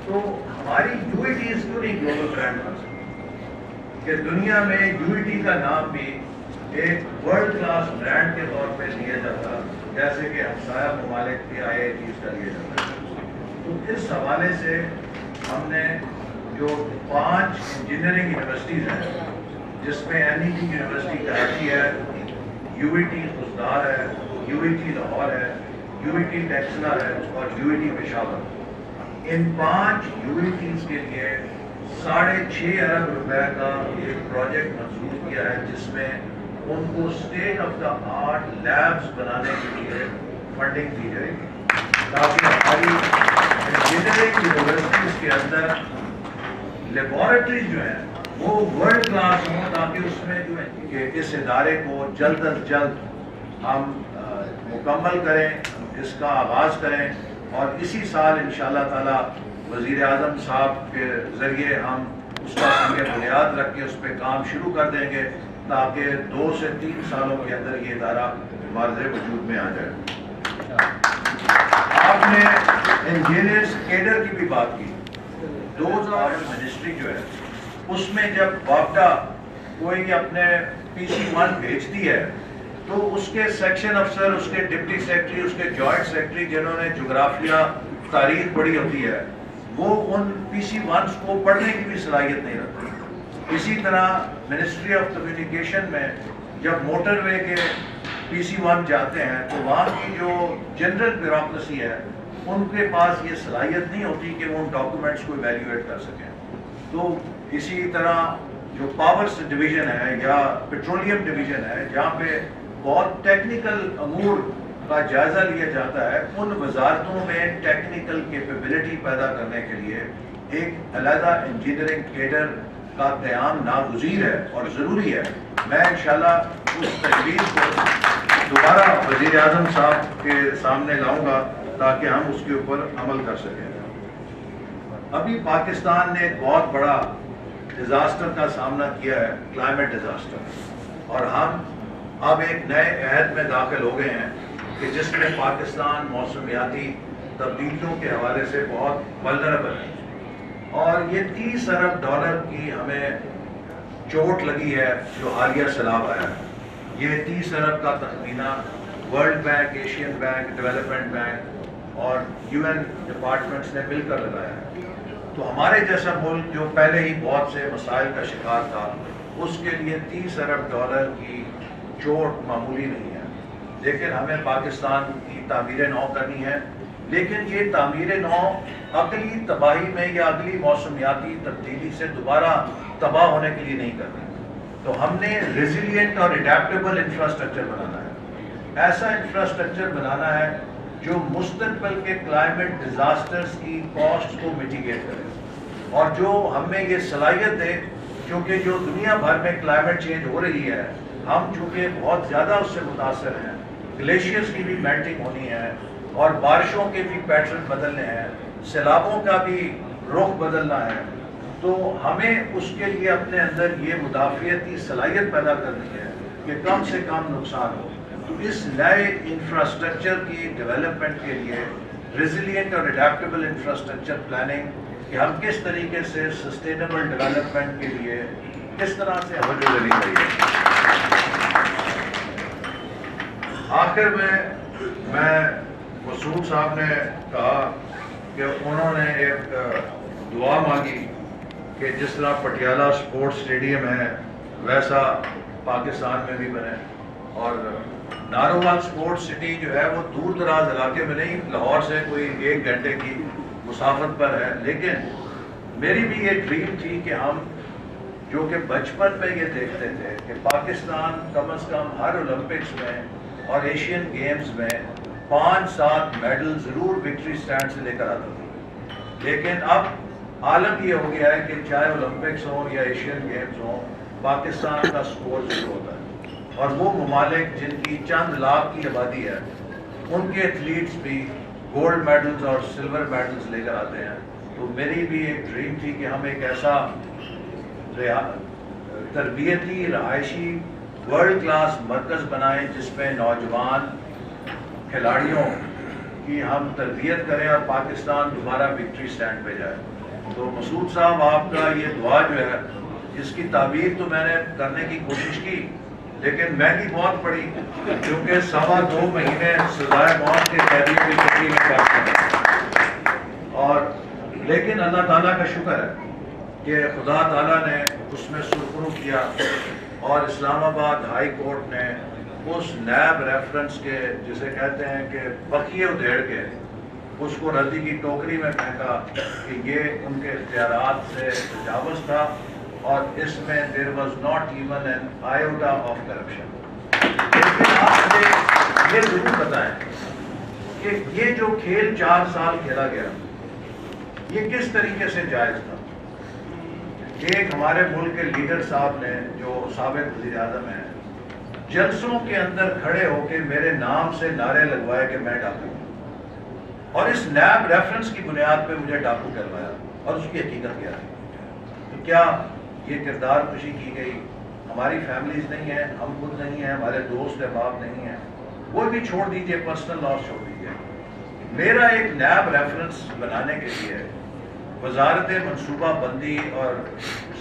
تو ہماری UITs کیوں نہیں گلوبل برانڈ بن سکتی کہ دنیا میں UIT کا نام بھی ایک ورلڈ کلاس برانڈ کے طور پہ لیا جاتا، جیسے کہ ہمسایہ ممالک کے IITs کا لیا جاتا ہے۔ تو اس حوالے سے ہم نے جو 5 انجینئرنگ یونیورسٹیز ہیں، جس میں NET یونیورسٹی کراچی ہے، UIT خزدار ہے، UIT لاہور ہے، UIT ٹیکسلا ہے اور UIT پشاور، ان 5 UITs کے لیے 6.5 ارب روپے کا ایک پروجیکٹ منظور کیا ہے، جس میں ان کو state of the art labs بنانے کے لیے فنڈنگ دی جائے گی، تاکہ ہماری انجینئرنگ یونیورسٹیز کے اندر لیبارٹریز جو ہیں وہ ورلڈ کلاس ہوں، تاکہ اس میں جو ہے کہ اس ادارے کو جلد از جلد ہم مکمل کریں، اس کا آغاز کریں، اور اسی سال انشاءاللہ تعالی وزیر اعظم صاحب کے ذریعے ہم اس کا سنگ بنیاد رکھ کے اس پہ کام شروع کر دیں گے، تاکہ 2 سے 3 سالوں کے اندر یہ ادارہ ہمارے وجود میں آ جائے۔ آپ نے انجینئرز کیڈر کی بھی بات کی۔ 2000 منسٹری جو ہے اس میں جب واپڈا کوئی اپنے PC1 بھیجتی ہے، تو اس کے سیکشن افسر، اس کے ڈپٹی سیکرٹری، اس کے جوائنٹ سیکرٹری جنہوں نے جغرافیہ تاریخ پڑھی ہوتی ہے، وہ ان PC1s کو پڑھنے کی بھی صلاحیت نہیں رکھتے۔ اسی طرح منسٹری آف کمیونیکیشن میں جب موٹر وے کے PC1 جاتے ہیں، تو وہاں کی جو جنرل بیوروکریسی ہے، ان کے پاس یہ صلاحیت نہیں ہوتی کہ وہ ان ڈاکومنٹس کو ایویلیویٹ کر سکیں۔ تو اسی طرح جو پاورس ڈویژن ہے یا پیٹرولیم ڈویژن ہے، جہاں پہ بہت ٹیکنیکل امور کا جائزہ لیا جاتا ہے، ان وزارتوں میں ٹیکنیکل کیپیبلٹی پیدا کرنے کے لیے ایک علیحدہ انجینئرنگ کیڈر کا قیام ناگزیر ہے اور ضروری ہے۔ میں انشاءاللہ اس تجویز کو دوبارہ وزیر اعظم صاحب کے سامنے لاؤں گا تاکہ ہم اس کے اوپر عمل کر سکیں۔ ابھی پاکستان نے ایک بہت بڑا ڈیزاسٹر کا سامنا کیا ہے، کلائمیٹ ڈیزاسٹر، اور ہم اب ایک نئے عہد میں داخل ہو گئے ہیں کہ جس میں پاکستان موسمیاتی تبدیلیوں کے حوالے سے بہت ولنریبل ہے، اور یہ 30 ارب ڈالر کی ہمیں چوٹ لگی ہے جو حالیہ سیلاب آیا ہے۔ یہ 30 ارب کا تخمینہ world bank, Asian bank, development bank اور UN ڈپارٹمنٹس نے مل کر لگایا ہے۔ تو ہمارے جیسا ملک جو پہلے ہی بہت سے مسائل کا شکار تھا، اس کے لیے 30 ارب ڈالر کی چوٹ معمولی نہیں ہے، لیکن ہمیں پاکستان کی تعمیر نو کرنی ہے، لیکن یہ تعمیر نو اگلی تباہی میں یا اگلی موسمیاتی تبدیلی سے دوبارہ تباہ ہونے کے لیے نہیں کرنی۔ تو ہم نے ریزیلینٹ اور اڈیپٹیبل انفراسٹرکچر بنانا ہے، ایسا انفراسٹرکچر بنانا ہے جو مستقبل کے کلائمیٹ ڈیزاسٹرز کی کاسٹ کو میٹیگیٹ کرے، اور جو ہمیں یہ صلاحیت دے، کیونکہ جو دنیا بھر میں کلائمیٹ چینج ہو رہی ہے، ہم چونکہ بہت زیادہ اس سے متاثر ہیں، گلیشیئرز کی بھی میلٹنگ ہونی ہے، اور بارشوں کے بھی پیٹرن بدلنے ہیں، سیلابوں کا بھی رخ بدلنا ہے، تو ہمیں اس کے لیے اپنے اندر یہ مدافعتی صلاحیت پیدا کرنی ہے کہ کم سے کم نقصان ہو۔ تو اس نئے انفراسٹرکچر کی ڈیولپمنٹ کے لیے ریزیلینٹ اور اڈیپٹیبل انفراسٹرکچر پلاننگ کہ ہم کس طریقے سے سسٹینیبل ڈیولپمنٹ کے لیے کس طرح سے توجہ دینی چاہیے۔ آخر میں مسعود صاحب نے کہا کہ انہوں نے ایک دعا مانگی کہ جس طرح پٹیالہ سپورٹ سٹیڈیم ہے ویسا پاکستان میں بھی بنے، اور نارووال سپورٹ سٹی جو ہے وہ دور دراز علاقے میں نہیں، لاہور سے کوئی 1 گھنٹے کی مسافت پر ہے، لیکن میری بھی یہ ڈریم تھی کہ ہم جو کہ بچپن میں یہ دیکھتے تھے کہ پاکستان کم از کم ہر اولمپکس میں اور ایشین گیمز میں 5-7 میڈل ضرور وکٹری سٹینڈ سے لے کر آتا تھا، لیکن اب عالم یہ ہو گیا ہے کہ چاہے اولمپکس ہوں یا ایشین گیمز ہوں، پاکستان کا سکور ضرور ہوتا ہے، اور وہ ممالک جن کی چند لاکھ کی آبادی ہے ان کے ایتھلیٹس بھی گولڈ میڈلز اور سلور میڈلز لے کر آتے ہیں۔ تو میری بھی ایک ڈریم تھی کہ ہم ایک ایسا تربیتی رہائشی ورلڈ کلاس مرکز بنائیں جس میں نوجوان کھلاڑیوں کی ہم تربیت کریں اور پاکستان دوبارہ وکٹری سٹینڈ پہ جائے۔ تو مسعود صاحب آپ کا یہ دعا جو ہے اس کی تعبیر تو میں نے کرنے کی کوشش کی، لیکن مہنگی بہت پڑی کیونکہ 2.25 مہینے سزائے موت کے قیدیوں کی چھٹی میں کاٹتے ہیں، اور لیکن اللہ تعالیٰ کا شکر ہے کہ خدا تعالیٰ نے اس میں سرخرو کیا، اور اسلام آباد ہائی کورٹ نے اس نیب ریفرنس کے جسے کہتے ہیں کہ بخیے ادھیڑ کے اس کو ردی کی ٹوکری میں پھینکا کہ یہ ان کے اختیارات سے تجاوز تھا، اور اس میں there was not even an iota of corruption۔ لیکن آپ مجھے یہ ضرور بتائیں کہ یہ جو کھیل 4 سال کھیلا گیا یہ کس طریقے سے جائز تھا؟ ایک ہمارے ملک کے لیڈر صاحب نے جو سابق وزیر اعظم ہیں، جلسوں کے اندر کھڑے ہو کے میرے نام سے نعرے لگوائے کہ میں ڈاکو ہوں، اور اس نیب ریفرنس کی بنیاد پہ مجھے ڈاکو کروایا، اور اس کی حقیقت کیا ہے؟ تو کیا یہ کردار کشی کی گئی؟ ہماری فیملیز نہیں ہیں، ہم خود نہیں ہیں، ہمارے دوست احباب نہیں ہیں، وہ بھی چھوڑ دیجئے، پرسنل لاس چھوڑ دیجئے۔ میرا ایک نیب ریفرنس بنانے کے لیے وزارت منصوبہ بندی اور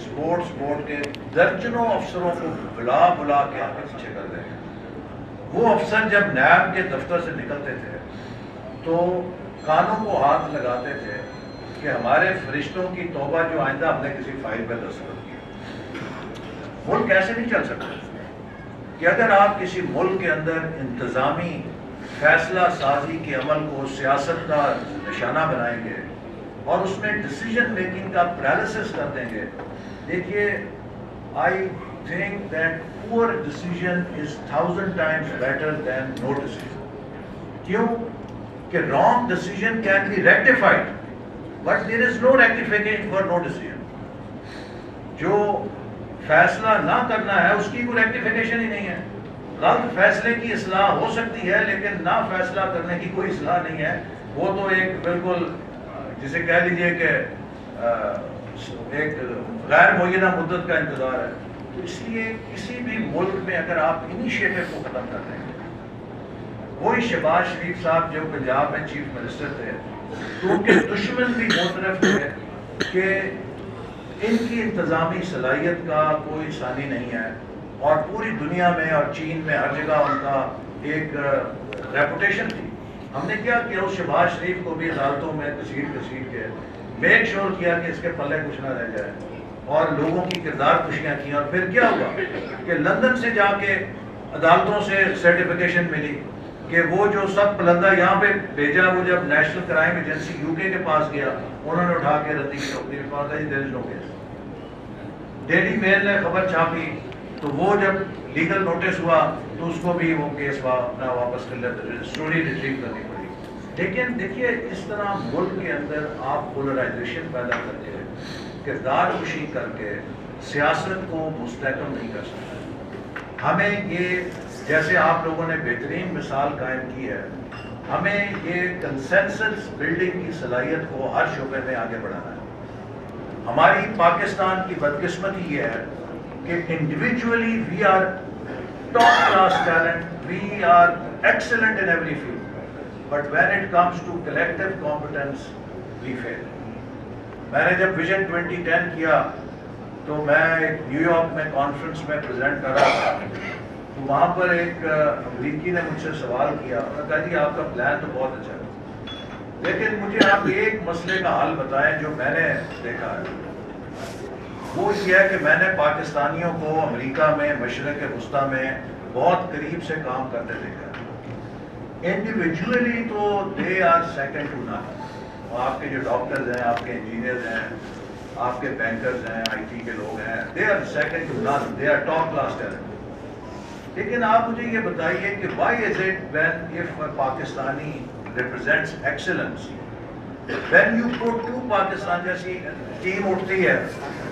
سپورٹس بورڈ کے درجنوں افسروں کو بلا کے آگے پیچھے کر دیں۔ وہ افسر جب نیب کے دفتر سے نکلتے تھے تو کانوں کو ہاتھ لگاتے تھے کہ ہمارے فرشتوں کی توبہ جو آئندہ ہم نے کسی فائل پہ دستخط کی۔ ملک ایسے نہیں چل سکتا کہ اگر آپ کسی ملک کے اندر انتظامی فیصلہ سازی کے عمل کو سیاست کا نشانہ بنائیں گے اور اس میں ڈیسیژن میکنگ کا پیرالسس کر دیں گے۔ دیکھیے، I think that poor decision is 1000 times better than no decision۔ کیوں کہ wrong decision can be rectified but there is no rectification for no decision. جو فیصلہ نہ کرنا ہے اس کی کوئی ریکٹیفیکیشن ہی نہیں ہے۔ غلط فیصلے کی اصلاح ہو سکتی ہے لیکن نہ فیصلہ کرنے کی کوئی اصلاح نہیں ہے، وہ تو ایک بالکل جسے کہہ لیجئے کہ ایک غیر معینہ مدت کا انتظار ہے۔ تو اس لیے کسی بھی ملک میں اگر آپ انیشیٹو کو ختم کر دیں گے، وہی شہباز شریف صاحب جو پنجاب میں چیف منسٹر تھے تو ان کے دشمن بھی معترف تھے کہ ان کی انتظامی صلاحیت کا کوئی ثانی نہیں ہے، اور پوری دنیا میں اور چین میں ہر جگہ ان کا ایک ریپوٹیشن تھی۔ ہم نے کیا کیا، اس شہباز شریف کو بھی عدالتوں میں گھسیٹ کے میک شور کیا کہ اس کے پلے کچھ نہ رہ جائے، اور لوگوں کی کردار کشیاں کی، اور پھر کیا ہوا کہ لندن سے جا کے عدالتوں سے سرٹیفکیشن ملی کہ وہ جو سب پلندہ یہاں پہ بھیجا، وہ جب نیشنل کرائم ایجنسی UK کے پاس گیا انہوں نے اٹھا کے ردی کی ٹوکری میں پہنچا دیر is know case. Daily Mail نے خبر چھاپی تو وہ جب لیگل نوٹس ہوا تو اس کو بھی وہ کیس اپنا واپس کر لیتے، اسٹوری ریٹریو کرنی پڑی۔ لیکن دیکھیے، اس طرح ملک کے اندر آپ پولرائزیشن پیدا کر کے، کردار کشی کر کے سیاست کو مستحکم نہیں کر سکتے۔ ہمیں یہ، جیسے آپ لوگوں نے بہترین مثال قائم کی ہے، ہمیں یہ کنسنسس بلڈنگ کی صلاحیت کو ہر شعبے میں آگے بڑھانا ہے. ہماری پاکستان کی بدقسمتی یہ ہے کہ individually we are top class talent, we are excellent in every field, but when it comes to collective competence we fail. میں نے جب ویژن 2010 کیا تو میں نیو یارک میں کانفرنس میں پریزنٹ کر رہا تھا, تو وہاں پر ایک امریکی نے مجھ سے سوال کیا, انہوں نے کہا جی آپ کا پلان تو بہت اچھا ہے, لیکن مجھے آپ ایک مسئلے کا حل بتائیں جو میں نے دیکھا ہے. وہ یہ ہے کہ میں نے پاکستانیوں کو امریکہ میں, مشرق وسطیٰ میں بہت قریب سے کام کرتے دیکھا ہے. انڈیویجولی تو they are second to none. آپ کے جو ڈاکٹرز ہیں, آپ کے انجینئرز ہیں, آپ کے بینکرز ہیں, آئی ٹی کے لوگ ہیں, they are second to none, they are top class talent. لیکن آپ مجھے یہ بتائیے کہ why is it when if Pakistani represents excellence, when you put to Pakistan جیسی ٹیم اٹھتی ہے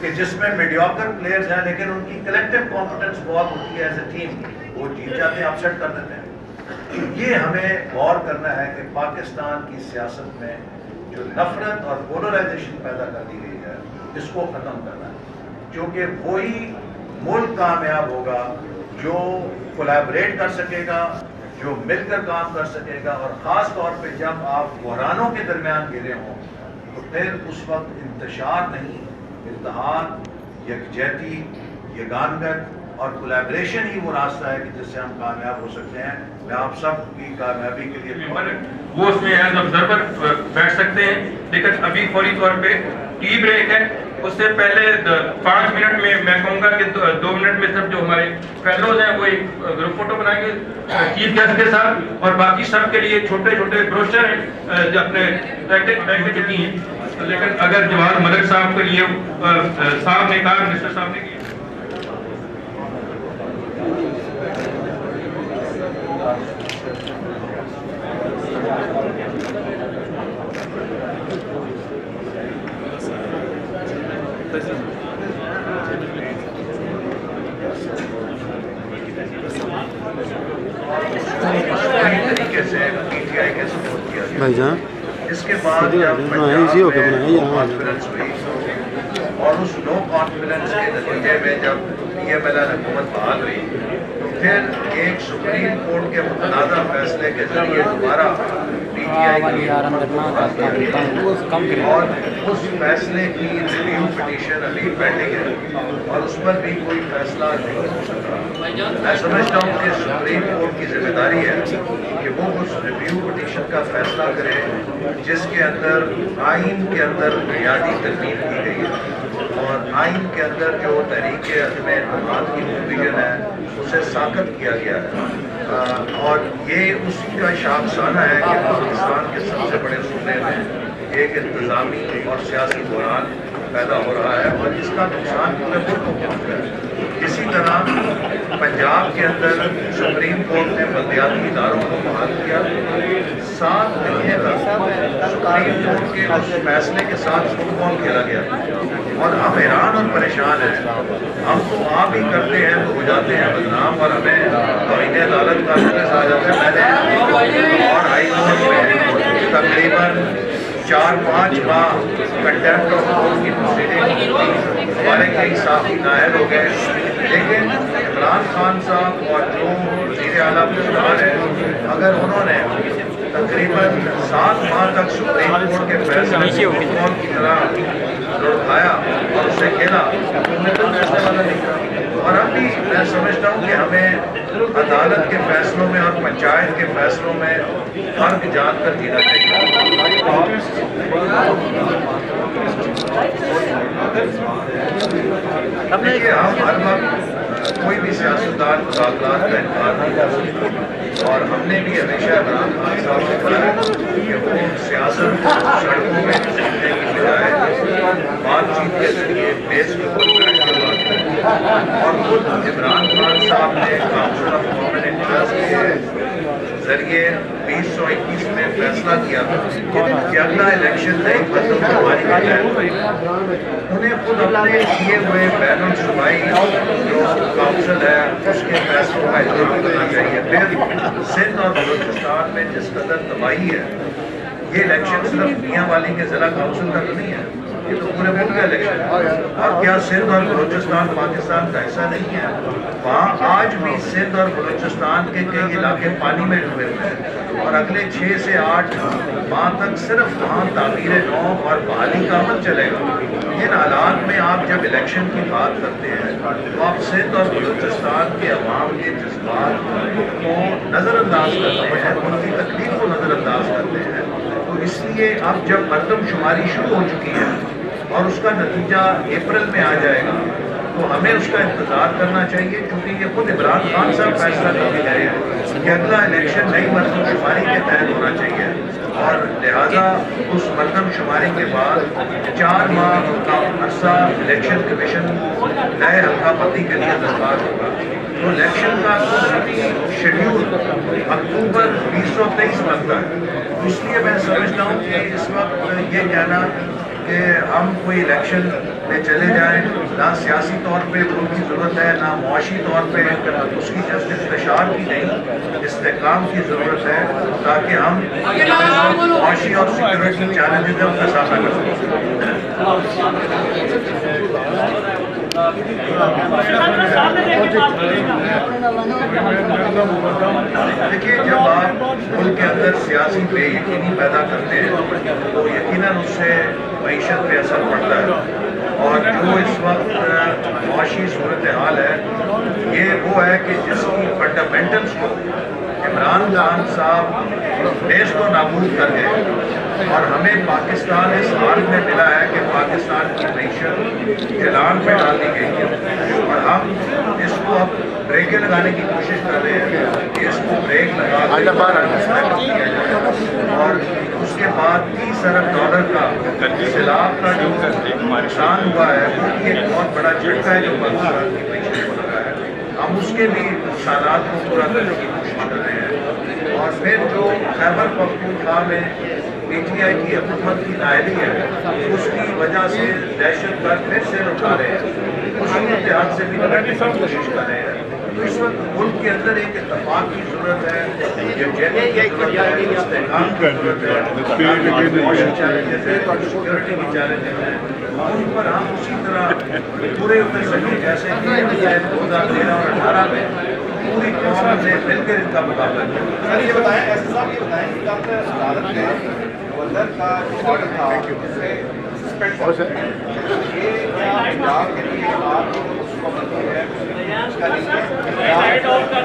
کہ جس میں میڈیوکر پلیئرز ہیں لیکن ان کی کلیکٹیو کانفیڈنس بہت ہوتی ہے ایز اے ٹیم, وہ جیت جاتے ہیں, اپسیٹ کر دیتے ہیں. یہ ہمیں غور کرنا ہے کہ پاکستان کی سیاست میں جو نفرت اور پولرائزیشن پیدا کر دی گئی ہے اس کو ختم کرنا ہے, کیونکہ وہی ملک کامیاب ہوگا جو کولیبریٹ کر سکے گا, جو مل کر کام کر سکے گا, اور خاص طور پہ جب آپ بحرانوں کے درمیان گرے ہوں تو پھر اس وقت انتشار نہیں, اتحاد, یکجہتی, یگانگت اور کولیبریشن ہی وہ راستہ ہے کہ جس سے ہم کامیاب ہو سکتے ہیں. میں آپ سب کی کامیابی کے لیے وہ اس میں ایز آبزرور بیٹھ سکتے ہیں, لیکن ابھی فوری طور پہ ٹی بریک ہے. اس سے پہلے 5 منٹ میں کہوں گا کہ 2 منٹ میں سب جو ہمارے فیلوز ہیں وہ ایک گروپ فوٹو بنائیں گے چیف گیسٹ کے ساتھ, اور باقی سب کے لیے چھوٹے چھوٹے بروشر ہیں جو اپنے پیکج کی ہیں. لیکن اگر جواد ملک صاحب کے لیے صاحب نے کہا, منسٹر صاحب نے کیا, طریقے سے پی ٹی آئی کے سپورٹ کیا گیا. بھائی جان اس کے بعد جب ایزی ہو کے بنایا یہاں کانفرنس ہوئی اور اس نو کانفیڈنس کے نتیجے میں جب پی ایم ایل این حکومت بحال ہوئی تو پھر ایک سپریم کورٹ کے متنازع فیصلے کے ذریعے دوبارہ پی ٹی آئی کی اور اس فیصلے کی ریویو پٹیشن ابھی پینڈنگ ہے اور اس پر بھی کوئی فیصلہ نہیں ہو سکا. میں سمجھتا ہوں کہ سپریم کورٹ کی ذمہ داری ہے کہ وہ اس ریویو پٹیشن کا فیصلہ کرے جس کے اندر آئین کے اندر بنیادی ترمیم کی گئی ہے اور آئین کے اندر جو تحریک عدم اعتماد کی پروویژن ہے اسے ساخت کیا گیا ہے, اور یہ اسی کا شاخسانہ ہے کہ پاکستان کے سب سے بڑے صوبے میں ایک انتظامی اور سیاسی بحران پیدا ہو رہا ہے اور اس کا نقصان پورے ملک کو پہنچ رہا ہے. اسی طرح پنجاب کے اندر سپریم کورٹ نے بلدیاتی اداروں کو بحال کیا. 7 مہینے تک سپریم کورٹ کے اس فیصلے کے ساتھ فٹ بال کھیلا گیا اور ہم حیران اور پریشان ہیں. ہم تو آپ ہی کرتے ہیں تو ہو جاتے ہیں بدنام اور ہمیں توہین عدالت کا نوٹس آ جاتا ہے. میں نے اور ہائی کورٹ میں تقریباً 4-5 ماہ کنٹیمپٹ آف کورٹ کی پروسیڈنگ ہمارے کئی صاحب نائب ہو گئے, لیکن عمران خان صاحب اور جو وزیر اعلیٰ مشتمل ہیں اگر انہوں نے تقریباً 7 ماہ تک سپریم کورٹ کے فیصلے کو فٹ بال کی طرح لڑکایا اور اسے کھیلا تو انہیں تو فیصلے والا نہیں تھا. اور اب بھی میں سمجھتا ہوں کہ ہمیں عدالت کے فیصلوں میں اور پنچایت کے فیصلوں میں فرق جان کر جینا چاہیے. دیکھیے ہم ہر وقت کوئی بھی سیاستدان مذاکرات کا انکار نہیں کر سکتے اور ہم نے بھی ہمیشہ عمران خان صاحب سے کہا ہے کہ وہ سیاست سڑکوں میں سیکھنے کی بجائے بات چیت کے ذریعے بیس کے اوپر بیٹھ کے بات کریں. اور خود عمران خان صاحب نے کاؤنسل آف کامن انٹرسٹ کے ذریعے 2021 میں فیصلہ کیا کہ اگلا الیکشن نئی مردم شماری کا ہے، انہیں خود اپنے کیے ہوئے بین الصوبائی جو کاؤنسل ہے اس کے فیصلوں کا احترام کرنا چاہیے۔ پھر سندھ اور بلوچستان میں جس قدر تباہی ہے، یہ الیکشن صرف میاں والی کے ضلع کاؤنسل کا تو نہیں ہے، یہ تو پورے ملک کا الیکشن ہے۔ اور کیا سندھ اور بلوچستان پاکستان کا حصہ نہیں ہے؟ وہاں آج بھی سندھ اور بلوچستان کے کئی علاقے پانی میں ڈوبے ہوئے ہیں، اور اگلے 6 سے 8 ماہ تک صرف وہاں تعمیر نو اور بحالی کا عمل چلے گا۔ ان حالات میں آپ جب الیکشن کی بات کرتے ہیں تو آپ سندھ اور بلوچستان کے عوام کے جذبات کو نظر انداز کرتے ہیں، ان کی تکلیف کو نظر انداز کرتے ہیں۔ تو اس لیے اب جب مردم شماری شروع ہو چکی ہے اور اس کا نتیجہ اپریل میں آ جائے گا، تو ہمیں اس کا انتظار کرنا چاہیے، کیونکہ یہ خود عمران خان صاحب فیصلہ کر کے گئے ہیں کہ اگلا الیکشن نئی مردم شماری کے تحت ہونا چاہیے، اور لہذا اس مردم شماری کے بعد 4 ماہ کا عرصہ الیکشن کمیشن نئے حلقہ بندی کے لیے درکار ہوگا۔ تو الیکشن کا شیڈیول اکتوبر 2023 بنتا ہے۔ اس لیے میں سمجھتا ہوں کہ اس وقت یہ کہنا کہ ہم کوئی الیکشن میں چلے جائیں، نہ سیاسی طور پہ ملک کی ضرورت ہے، نہ معاشی طور پہ اس کی جست انتشار کی نہیں، استحکام کی ضرورت ہے، تاکہ ہم معاشی اور سیکورٹی چیلنجز کا سامنا کر سکیں۔ دیکھیے، جب آپ ملک کے اندر سیاسی بے یقینی پیدا کرتے ہیں تو یقیناً اس سے معیشت پہ اثر پڑتا ہے، اور جو اس وقت معاشی صورتحال ہے یہ وہ ہے کہ جس کی فنڈامنٹلز کو عمران خان صاحب دیش کو نابود کر گئے، اور ہمیں پاکستان اس حال میں ملا ہے کہ پاکستان کی معیشت جلان پہ ڈال دی گئی ہے، اور ہم اس کو اب بریکیں لگانے کی کوشش کر رہے ہیں کہ اس کو بریک لگا کیا جائے، اور اس کے بعد 30 ارب ڈالر کا سیلاب کا جو نقصان ہوا ہے وہ بھی ایک بہت بڑا جھٹکا ہے جو پاکستان کی معیشت کو لگا ہے۔ ہم اس کے بھی نقصانات کو پورا کرنے کی کوشش کر رہے ہیں، اور پھر جو خیبر پختونخوا میں پی ٹی آئی کی حکومت کی نااہلی ہے اس کی وجہ سے دہشت گرد پھر سے اٹھا رہے ہیں، اس اتحاد سے بھی لڑنے کی کوشش کر رہے ہیں۔ تو اس وقت ملک کے اندر ایک اتفاق کی ضرورت ہے، یکجہتی کی ضرورت ہے، استحکام کی ضرورت ہے، معاشی چیلنجز ہیں، سیکورٹی کی چیلنجز ہیں، ان پر ہم اسی طرح پورے اتر سکیں جیسے کہ 2013 اور 2018 میں پوری قوم نے مل کر ان کا مقابلہ کیا۔ سر یہ بتائیں، ایسے صاحب یہ بتائیں کہ آپ نے عدالت میں گورنر کا آرڈر تھا جسے سسپینڈ کر دیا، یہ کیا پنجاب کے لیے آپ کو اس کو بندی ہے اس کا نہیں ہے،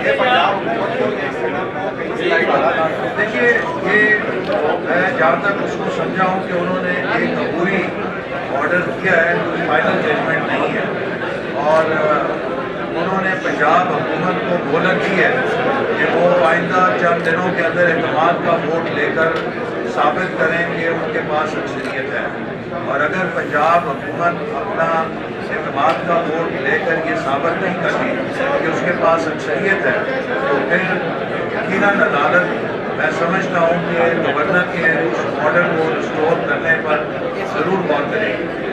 یہ پنجاب حکومت کو یہ سیڈر کو کہیں سے لائٹ ڈالا؟ دیکھیے، یہ میں جہاں تک اس کو سمجھا ہوں کہ انہوں نے ایک عبوری آرڈر کیا ہے، کوئی فائنل ججمنٹ نہیں ہے، اور انہوں نے پنجاب حکومت کو مہلت دی ہے کہ وہ آئندہ چند دنوں کے اندر اعتماد کا ووٹ لے کر ثابت کریں کہ ان کے پاس اکثریت ہے، اور اگر پنجاب حکومت اپنا اعتماد کا ووٹ لے کر یہ ثابت نہیں کرتی کہ اس کے پاس اکثریت ہے تو پھر یقیناً عدالت، میں سمجھتا ہوں کہ گورنر کے اس آرڈر کو ریسٹور کرنے پر ضرور غور کرے گی۔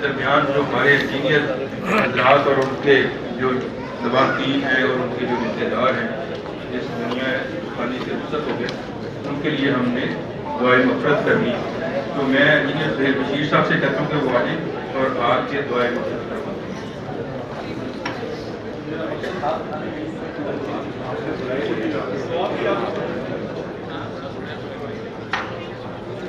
درمیان جو ہمارے سینئر حضرات اور ان کے جو لواحقین ہیں اور ان کے جو رشتے دار ہیں اس دنیا خانی سے رخصت ہو گئے، ان کے لیے ہم نے دعائیں مغفرت کرنی، تو میں انجینئر سہیل بشیر صاحب سے کہتا ہوں کہ وہ آئیں اور آج کے دعائیں مغفرت کریں۔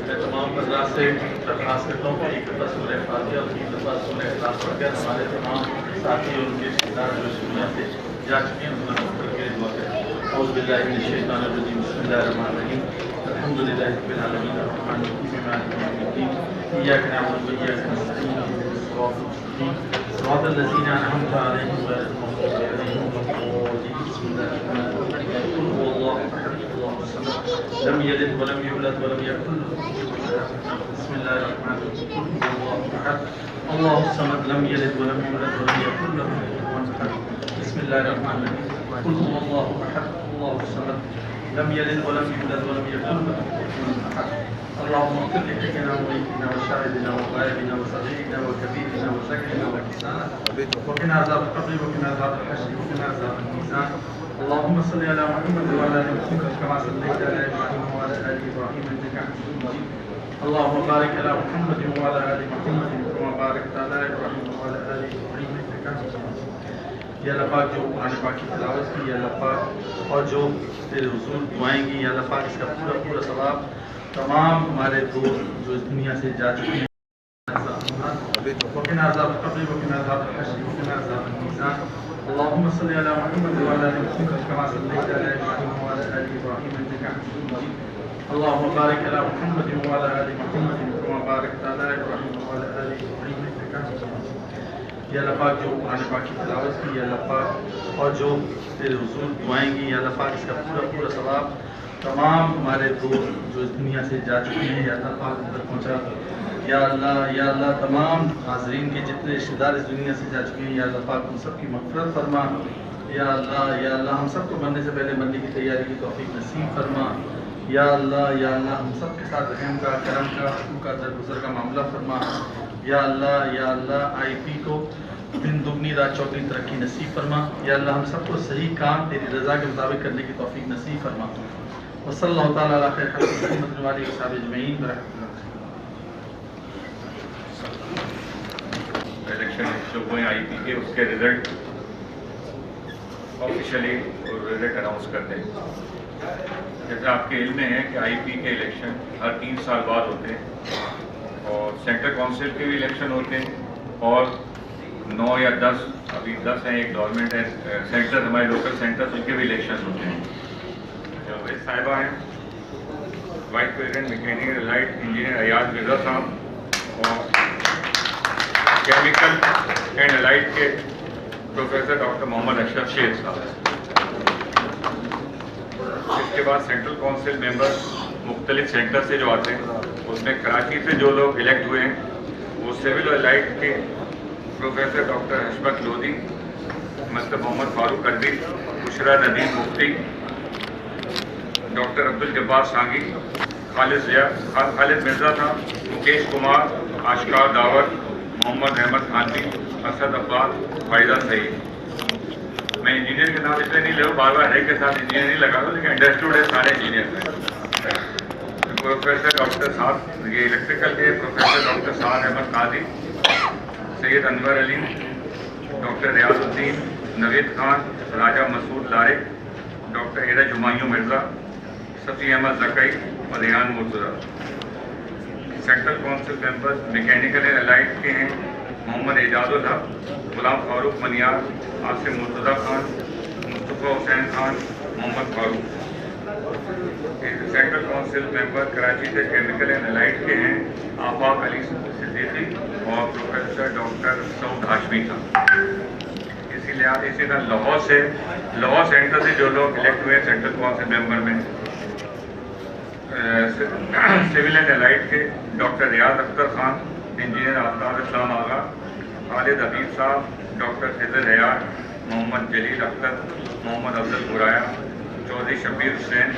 میں تمام حضرات سے درخواست کرتا ہوں کہ ایک دفعہ سورہ فاتحہ اور ایک دفعہ سورہ اخلاص پڑھ کر ہمارے تمام ساتھی اور ان کے رشتے دار جو اس دنیا سے جا چکے ہیں ان کو کے لیے دعا کریں۔ اعوذ باللہ من الشیطان الرجیم، بسم اللہ الرحمن الرحیم، الحمد للہ رب العالمین الرحمن الرحیم مالک یوم الدین، ایاک نعبد و ایاک نستعین، اهدنا الصراط المستقیم، صراط الذین انعمت علیہم غیر المغضوب علیہم ولا الضالین۔ بسم اللہ الرحمن الرحیم، قل هو اللہ احد اللہ الصمد لم یلد ولم یولد ولم یکن له کفوا احد۔ بسم اللہ الرحمن الرحیم، قل هو اللہ احد اللہ الصمد لم یلد ولم یولد ولم یکن له کفوا احد۔ بسم اللہ الرحمن الرحیم، قل هو اللہ احد اللہ الصمد لم یلد ولم یولد ولم یکن له کفوا احد۔ اللهم اغفر لحينا وميتنا وشاهدنا وغائبنا وصغيرنا وكبيرنا وذكرنا وانسانا وقنا عذاب القبر وقنا عذاب الحشر وقنا عذاب الميزان۔ اللهم صل على محمد وعلى ال محمد كما صليت على ابراهيم وعلى ال ابراهيم انك حميد مجيد۔ اللهم بارك على محمد وعلى ال محمد كما باركت على ابراهيم وعلى ال ابراهيم انك حميد مجيد۔ یا اللہ پاک جو قرآن پاک کی تلاوت کی، یا اللہ پاک اور جو تیرے حضور دعائیں گی، یا اللہ پاک اس کا پورا پورا ثواب تمام ہمارے دوست جو اس دنیا سے جا چکے ہیں وقنا عذاب القبر وقنا عذاب الحشر وقنا عذاب الميزان۔ اللهم صل على محمد وعلى ال محمد كما صليت على ابراهيم وعلى ال ابراهيم انك حميد مجيد۔ اللهم بارك على محمد وعلى ال محمد كما باركت على ابراهيم وعلى ال ابراهيم انك حميد مجيد۔ یا اللہ پاک جو قرآن پاک کی تلاوت کی، یا اللہ پاک اور جو تیرے حضور دعائیں گی، یا اللہ پاک اس کا پورا پورا ثواب تمام ہمارے دوست جو اس دنیا سے جا چکے ہیں، یا اللہ پاک ان تک پہنچا۔ یا اللہ تمام حاضرین کے جتنے رشتے دار اس دنیا سے جا چکے ہیں، یا اللہ پاک ان سب کی مغفرت فرما۔ یا اللہ ہم سب کو مرنے سے پہلے مرنے کی تیاری کی توفیق نصیب فرما۔ یا اللہ ہم سب کے ساتھ رحم کا، کرم کا، حقوق کا، درگزر کا معاملہ فرما۔ یا اللہ آئی پی کو دن دگنی رات چوگنی ترقی نصیب فرما۔ یا اللہ ہم سب کو صحیح کام تیری رضا کے مطابق کرنے کی توفیق نصیب فرما۔ وصلی اللہ تعالیٰ علی خیر خلق محمد و آلہ وصحبہ اجمعین برحمتہ اللہ۔ الیکشن جو ہوئے آئی پی کے، اس کے رزلٹ آفیشلی رزلٹ اناؤنس کر دیں۔ جیسے آپ کے علم میں ہے کہ آئی پی کے الیکشن ہر 3 سال بعد ہوتے ہیں، اور سینٹرل کونسل کے بھی الیکشن ہوتے ہیں، اور 9 یا 10 ابھی 10 ہیں، ایک گورنمنٹ ہے سینٹر، ہمارے لوکل سینٹر، ان کے بھی الیکشن ہوتے ہیں۔ جو صاحبہ ہیں vice president mechanical allied engineer Ayaz Mirza صاحب، اور کیمیکل اینڈ الائٹ کے پروفیسر ڈاکٹر محمد اشرف شیر صاحب۔ اس کے بعد سینٹرل کونسل ممبر مختلف سینٹر سے جو آتے ہیں، اس میں کراچی سے جو لوگ الیکٹ ہوئے ہیں وہ سول اور الائٹ کے پروفیسر ڈاکٹر حشمت لودھی، مستر محمد فاروق قدری، بشرا ندیم مفتی، ڈاکٹر عبدالجبار سانگی، خالد مرزا تھا، مکیش کمار، آشکار داور، محمد احمد خانوی، اسد عباس، فائدہ سعید۔ میں انجینئر کے نام اس لیے نہیں لے رہا، بار بار ہے کے ساتھ انجینئر نہیں لگا رہا، لیکن انڈرسٹوڈ ہے سارے انجینئر ہیں۔ پروفیسر ڈاکٹر سعد، یہ الیکٹریکل کے پروفیسر ڈاکٹر سعد احمد قاضی، سید انور علی، ڈاکٹر ریاض الدین، نوید خان، راجہ مسعود لارق، ڈاکٹر ایرج ہمایوں مرزا، صفی احمد زکئی اور Rehan Murtaza. Central council member mechanical and allied کے ہیں محمد اعجاز الحق، غلام فاروق منیار، عاصم مرتضیٰ خان، مصطفیٰ حسین خان، محمد فاروق۔ سینٹرل کونسل ممبر کراچی سے کیمیکل اینڈ الائٹ کے ہیں آفاق علی صدیقی اور پروفیسر ڈاکٹر سعود ہاشمی صاحب۔ اسی طرح لاہور سینٹر سے جو لوگ الیکٹ ہوئے سینٹرل کونسل ممبر میں، سول اینڈ الائٹ کے ڈاکٹر ریاض اختر خان، انجینئر آفتاب اسلام آغا، خالد حبیب صاحب، ڈاکٹر خضر حیات، محمد جلیل اختر، محمد افضل برایا، چودھری شبیر حسین،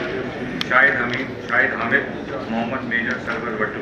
شاہد حامد، محمد میجر سرور بٹو۔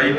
IB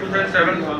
2007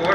4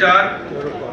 4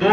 2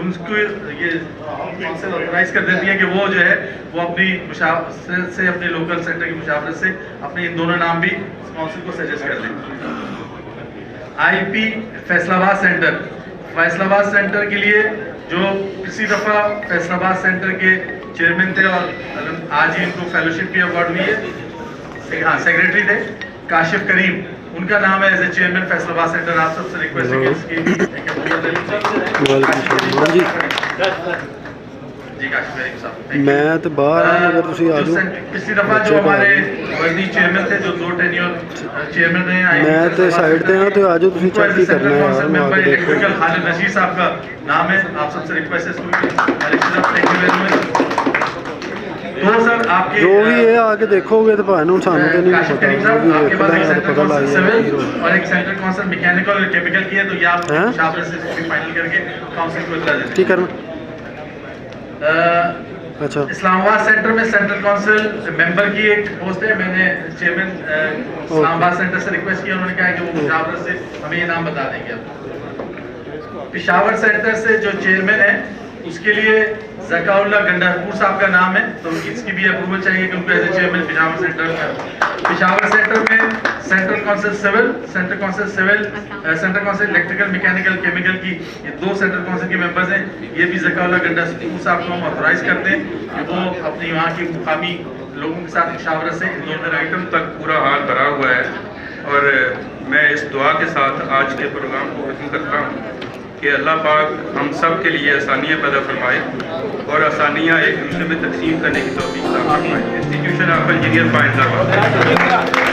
ان کو یہ کونسل آتھورائز کر دیتی ہے کہ وہ جو ہے وہ اپنی مشاورت سے اپنے لوکل سینٹر کی مشاورت سے اپنے ان دونوں نام بھی کونسل کو سجیسٹ کر دیں. آئی پی فیصل آباد سینٹر. فیصل آباد سینٹر کے لیے جو پچھلی دفعہ فیصل آباد سینٹر کے چیئرمین تھے اور آج ہی ان کو فیلوشپ کی ایوارڈ ہوئی ہے, ہاں سیکریٹری تھے کاشف کریم, ان کا نام ہے ایز اے چیئرمین فیصل آباد سینٹر. آپ سب سے ریکویسٹ ہے کہ اس کی جی کاشف کریم صاحب میں تو باہر ہوں, اگر تسی آ جاؤ. پچھلی دفعہ جو ہمارے وردی چیئرمین تھے جو 2 ٹینیور چیئرمین رہے ہیں, میں تے سائڈ تے ہوں, تو آ جاؤ تسی چیک ہی کرنا ہے یار, میں آ کے دیکھو. الیکٹریکل خالد رشید صاحب کا نام ہے. آپ سب سے ریکویسٹ ہے اس کو تھینک یو ویری مچ. تو سر آپ کے جو بھی ہے آ کے دیکھو گے تو بھائی سانوں تو نہیں پتا, جو بھی دیکھ لیں گے تو پتہ لگ جائے گا. اور ایک سینٹرل کونسل میکینیکل اور کیمیکل کی ہے, تو یہ آپ مشاورت سے فائنل کر کے کونسل کو اطلاع دیں. ٹھیک کرنا. اچھا اسلام آباد سینٹر میں سینٹرل کونسل ممبر کی ایک پوسٹ ہے. میں نے چیئرمین اسلام آباد سینٹر سے ریکویسٹ کیا, انہوں نے کہا کہ وہ مشاورت سے ہمیں یہ نام بتا دیں گے. پشاور سینٹر سے جو چیئرمین ہے اس کے لیے ذکا اللہ گنڈارپور صاحب کا نام ہے, تو اس کی بھی اپروول چاہیے کہ ان کو as a chairman Peshawar centre. Peshawar centre میں central council civil, central council civil, central council electrical mechanical chemical کی یہ 2 سینٹرل کونسل کے ممبرز ہیں. یہ بھی ذکا اللہ گنڈارپور صاحب کو ہم آتھورائز کرتے ہیں کہ وہ اپنی وہاں کی مقامی لوگوں کے ساتھ مشاورت سے ان دونوں آئٹم تک پورا حال بھرا ہوا ہے, اور میں اس دعا کے ساتھ آج کے پروگرام کو ختم کرتا ہوں کہ اللہ پاک ہم سب کے لیے آسانیاں پیدا فرمائے اور آسانیاں ایک دوسرے میں تقسیم کرنے کی توفیق عطا فرمائے. Institution of engineer find